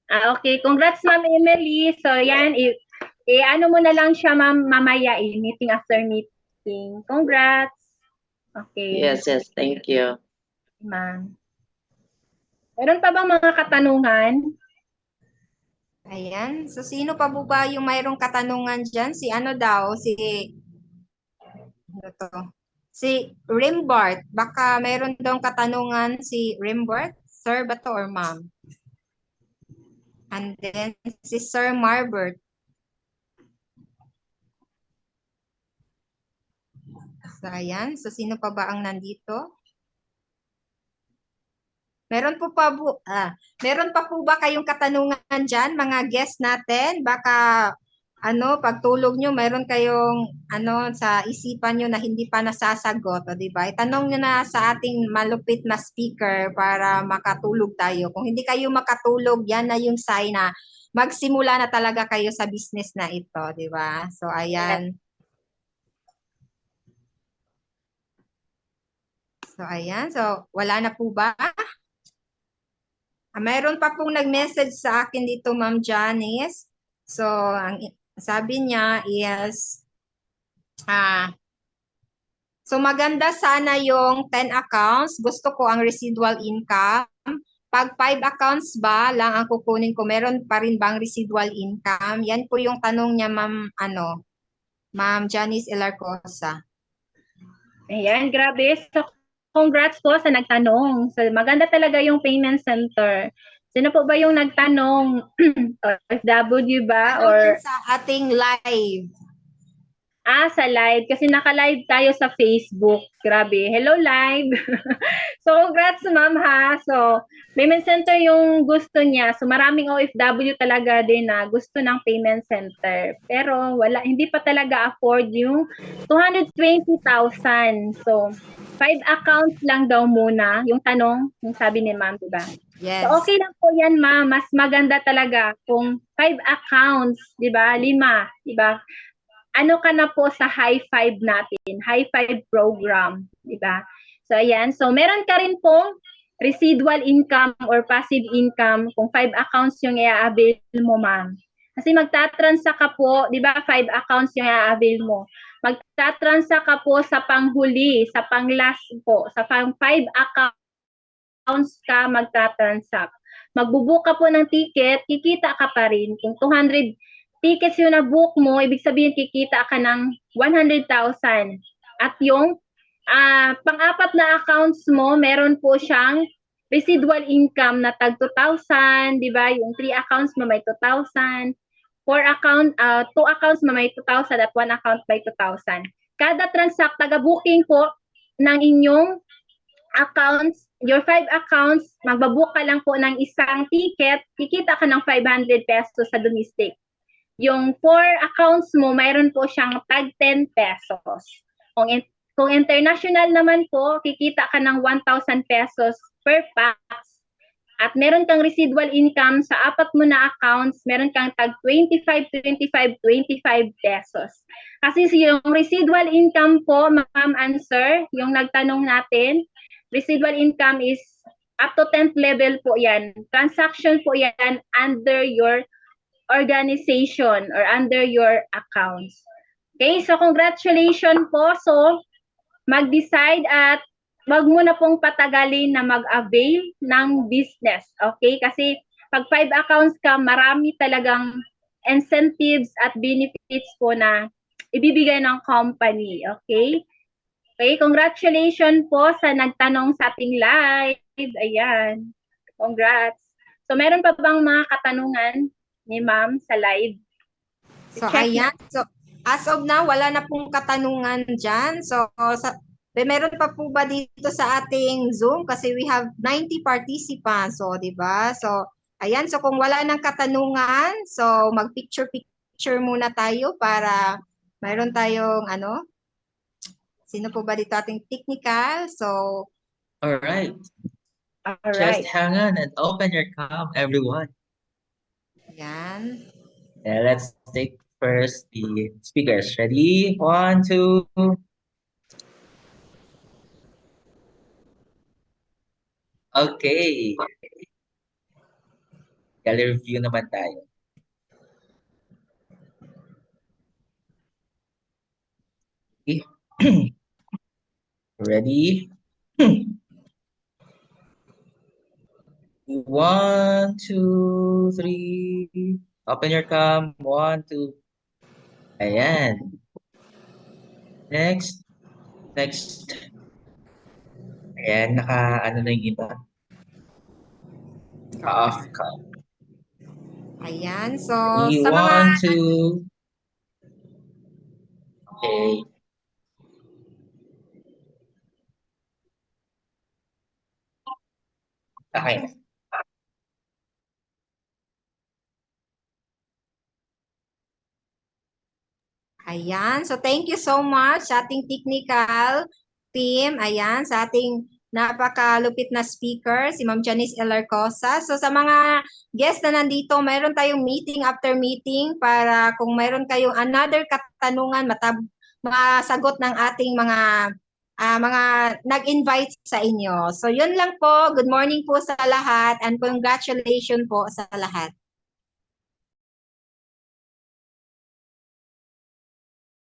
Okay. Congrats, Ma'am Emily. So, yan. Ano mo na lang siya, Ma'am, mamaya. Meeting after meeting. Congrats. Okay.
Yes. Thank you.
Ma'am. Meron pa bang mga katanungan?
Ayan. So, sino pa po ba yung mayroong katanungan dyan? Si Rimbart. Baka mayroon daw katanungan si Rimbart. Sir ba to or ma'am? And then, si Sir Marbert. So, ayan. So, sino pa ba ang nandito? Meron pa po ba kayong katanungan dyan, mga guests natin? Baka, pagtulog nyo, meron kayong, sa isipan nyo na hindi pa nasasagot, o diba? Itanong nyo na sa ating malupit na speaker para makatulog tayo. Kung hindi kayo makatulog, yan na yung sign na magsimula na talaga kayo sa business na ito, diba? So, ayan. So, wala na po ba? Mayroon pa pong nag-message sa akin dito, Ma'am Janice. So, ang sabi niya is, So maganda sana yung 10 accounts. Gusto ko ang residual income. Pag 5 accounts ba lang ang kukunin ko, meron pa rin bang residual income? Yan po yung tanong niya, Ma'am Janice Elarcosa.
Ayan, grabe. So, congrats po sa nagtanong. So, maganda talaga yung payment center. Sino po ba yung nagtanong? OFW ba?
Ano
Or
din sa ating live?
sa live. Kasi naka-live tayo sa Facebook. Grabe. Hello, live. So, congrats, ma'am, ha. So, payment center yung gusto niya. So, maraming OFW talaga din na gusto ng payment center. Pero, hindi pa talaga afford yung 220,000. So, 5 accounts lang daw muna. Yung tanong, yung sabi ni ma'am, diba?
Yes.
So, okay lang po yan, ma'am. Mas maganda talaga kung 5 accounts, diba? 5, diba? Ano ka na po sa high five natin, high five program, di ba? So, ayan. So, meron ka rin pong residual income or passive income kung 5 accounts yung i-avail mo, ma'am. Kasi magtatransa ka po, di ba, 5 accounts yung i-avail mo. Magtatransa ka po sa panghuli, sa pang-last po, sa pang 5 accounts ka magtatransact. Magbubook ka po ng ticket, kikita ka pa rin. Kung 200 tickets yung na-book mo, ibig sabihin kikita ka ng 100,000. At yung pang-apat na accounts mo, meron po siyang residual income na tag 2,000, di ba? Yung 3 accounts mo may 2,000. 2 accounts mo may 2,000 at 1 account may 2,000. Kada transact, taga-booking po ng inyong accounts, your 5 accounts, magbabook ka lang po ng isang ticket, kikita ka ng 500 pesos sa domestic. Yung 4 accounts mo, mayroon po siyang tag 10 pesos. Kung international naman po, kikita ka ng 1,000 pesos per pax. At meron kang residual income sa 4 mo na accounts, meron kang tag 25 pesos. Kasi yung residual income po, ma'am answer, yung nagtanong natin, residual income is up to 10th level po yan. Transaction po yan under your organization or under your accounts. Okay, so congratulations po. So, mag-decide at wag mo na pong patagalin na mag-avail ng business. Okay, kasi pag 5 accounts ka, marami talagang incentives at benefits po na ibibigay ng company. Okay? Okay, congratulations po sa nagtanong sa ating live. Ayan. Congrats. So, meron pa bang mga katanungan ni ma'am sa live?
So,
Check
ayan. So, as of now, wala na pong katanungan dyan. So, meron pa po ba dito sa ating Zoom? Kasi we have 90 participants. So, di ba? So, ayan. So, kung wala nang katanungan, so, mag-picture muna tayo para mayroon tayong, sino po ba dito ating technical? So,
All right.
All
Just
right.
hang on and open your cam, everyone.
ayan.
Yeah, let's take first the speakers. Ready? 1, 2. Okay. Gallery view naman tayo. Okay. Ready? 1, 2, 3. Open your cam. 1, 2. Ayan. Next. Ayan, ano na yung iba. Off cam.
Ayan. So,
Ready?
sa mga
1, 2. Okay. Okay.
Ayan. So, thank you so much sa ating technical team. Ayan, sa ating napakalupit na speaker, si Ma'am Janice Elarcosa. So, sa mga guests na nandito, mayroon tayong meeting after meeting para kung mayroon kayong another katanungan, masagot ng ating mga nag-invite sa inyo. So, yun lang po. Good morning po sa lahat and congratulations po sa lahat.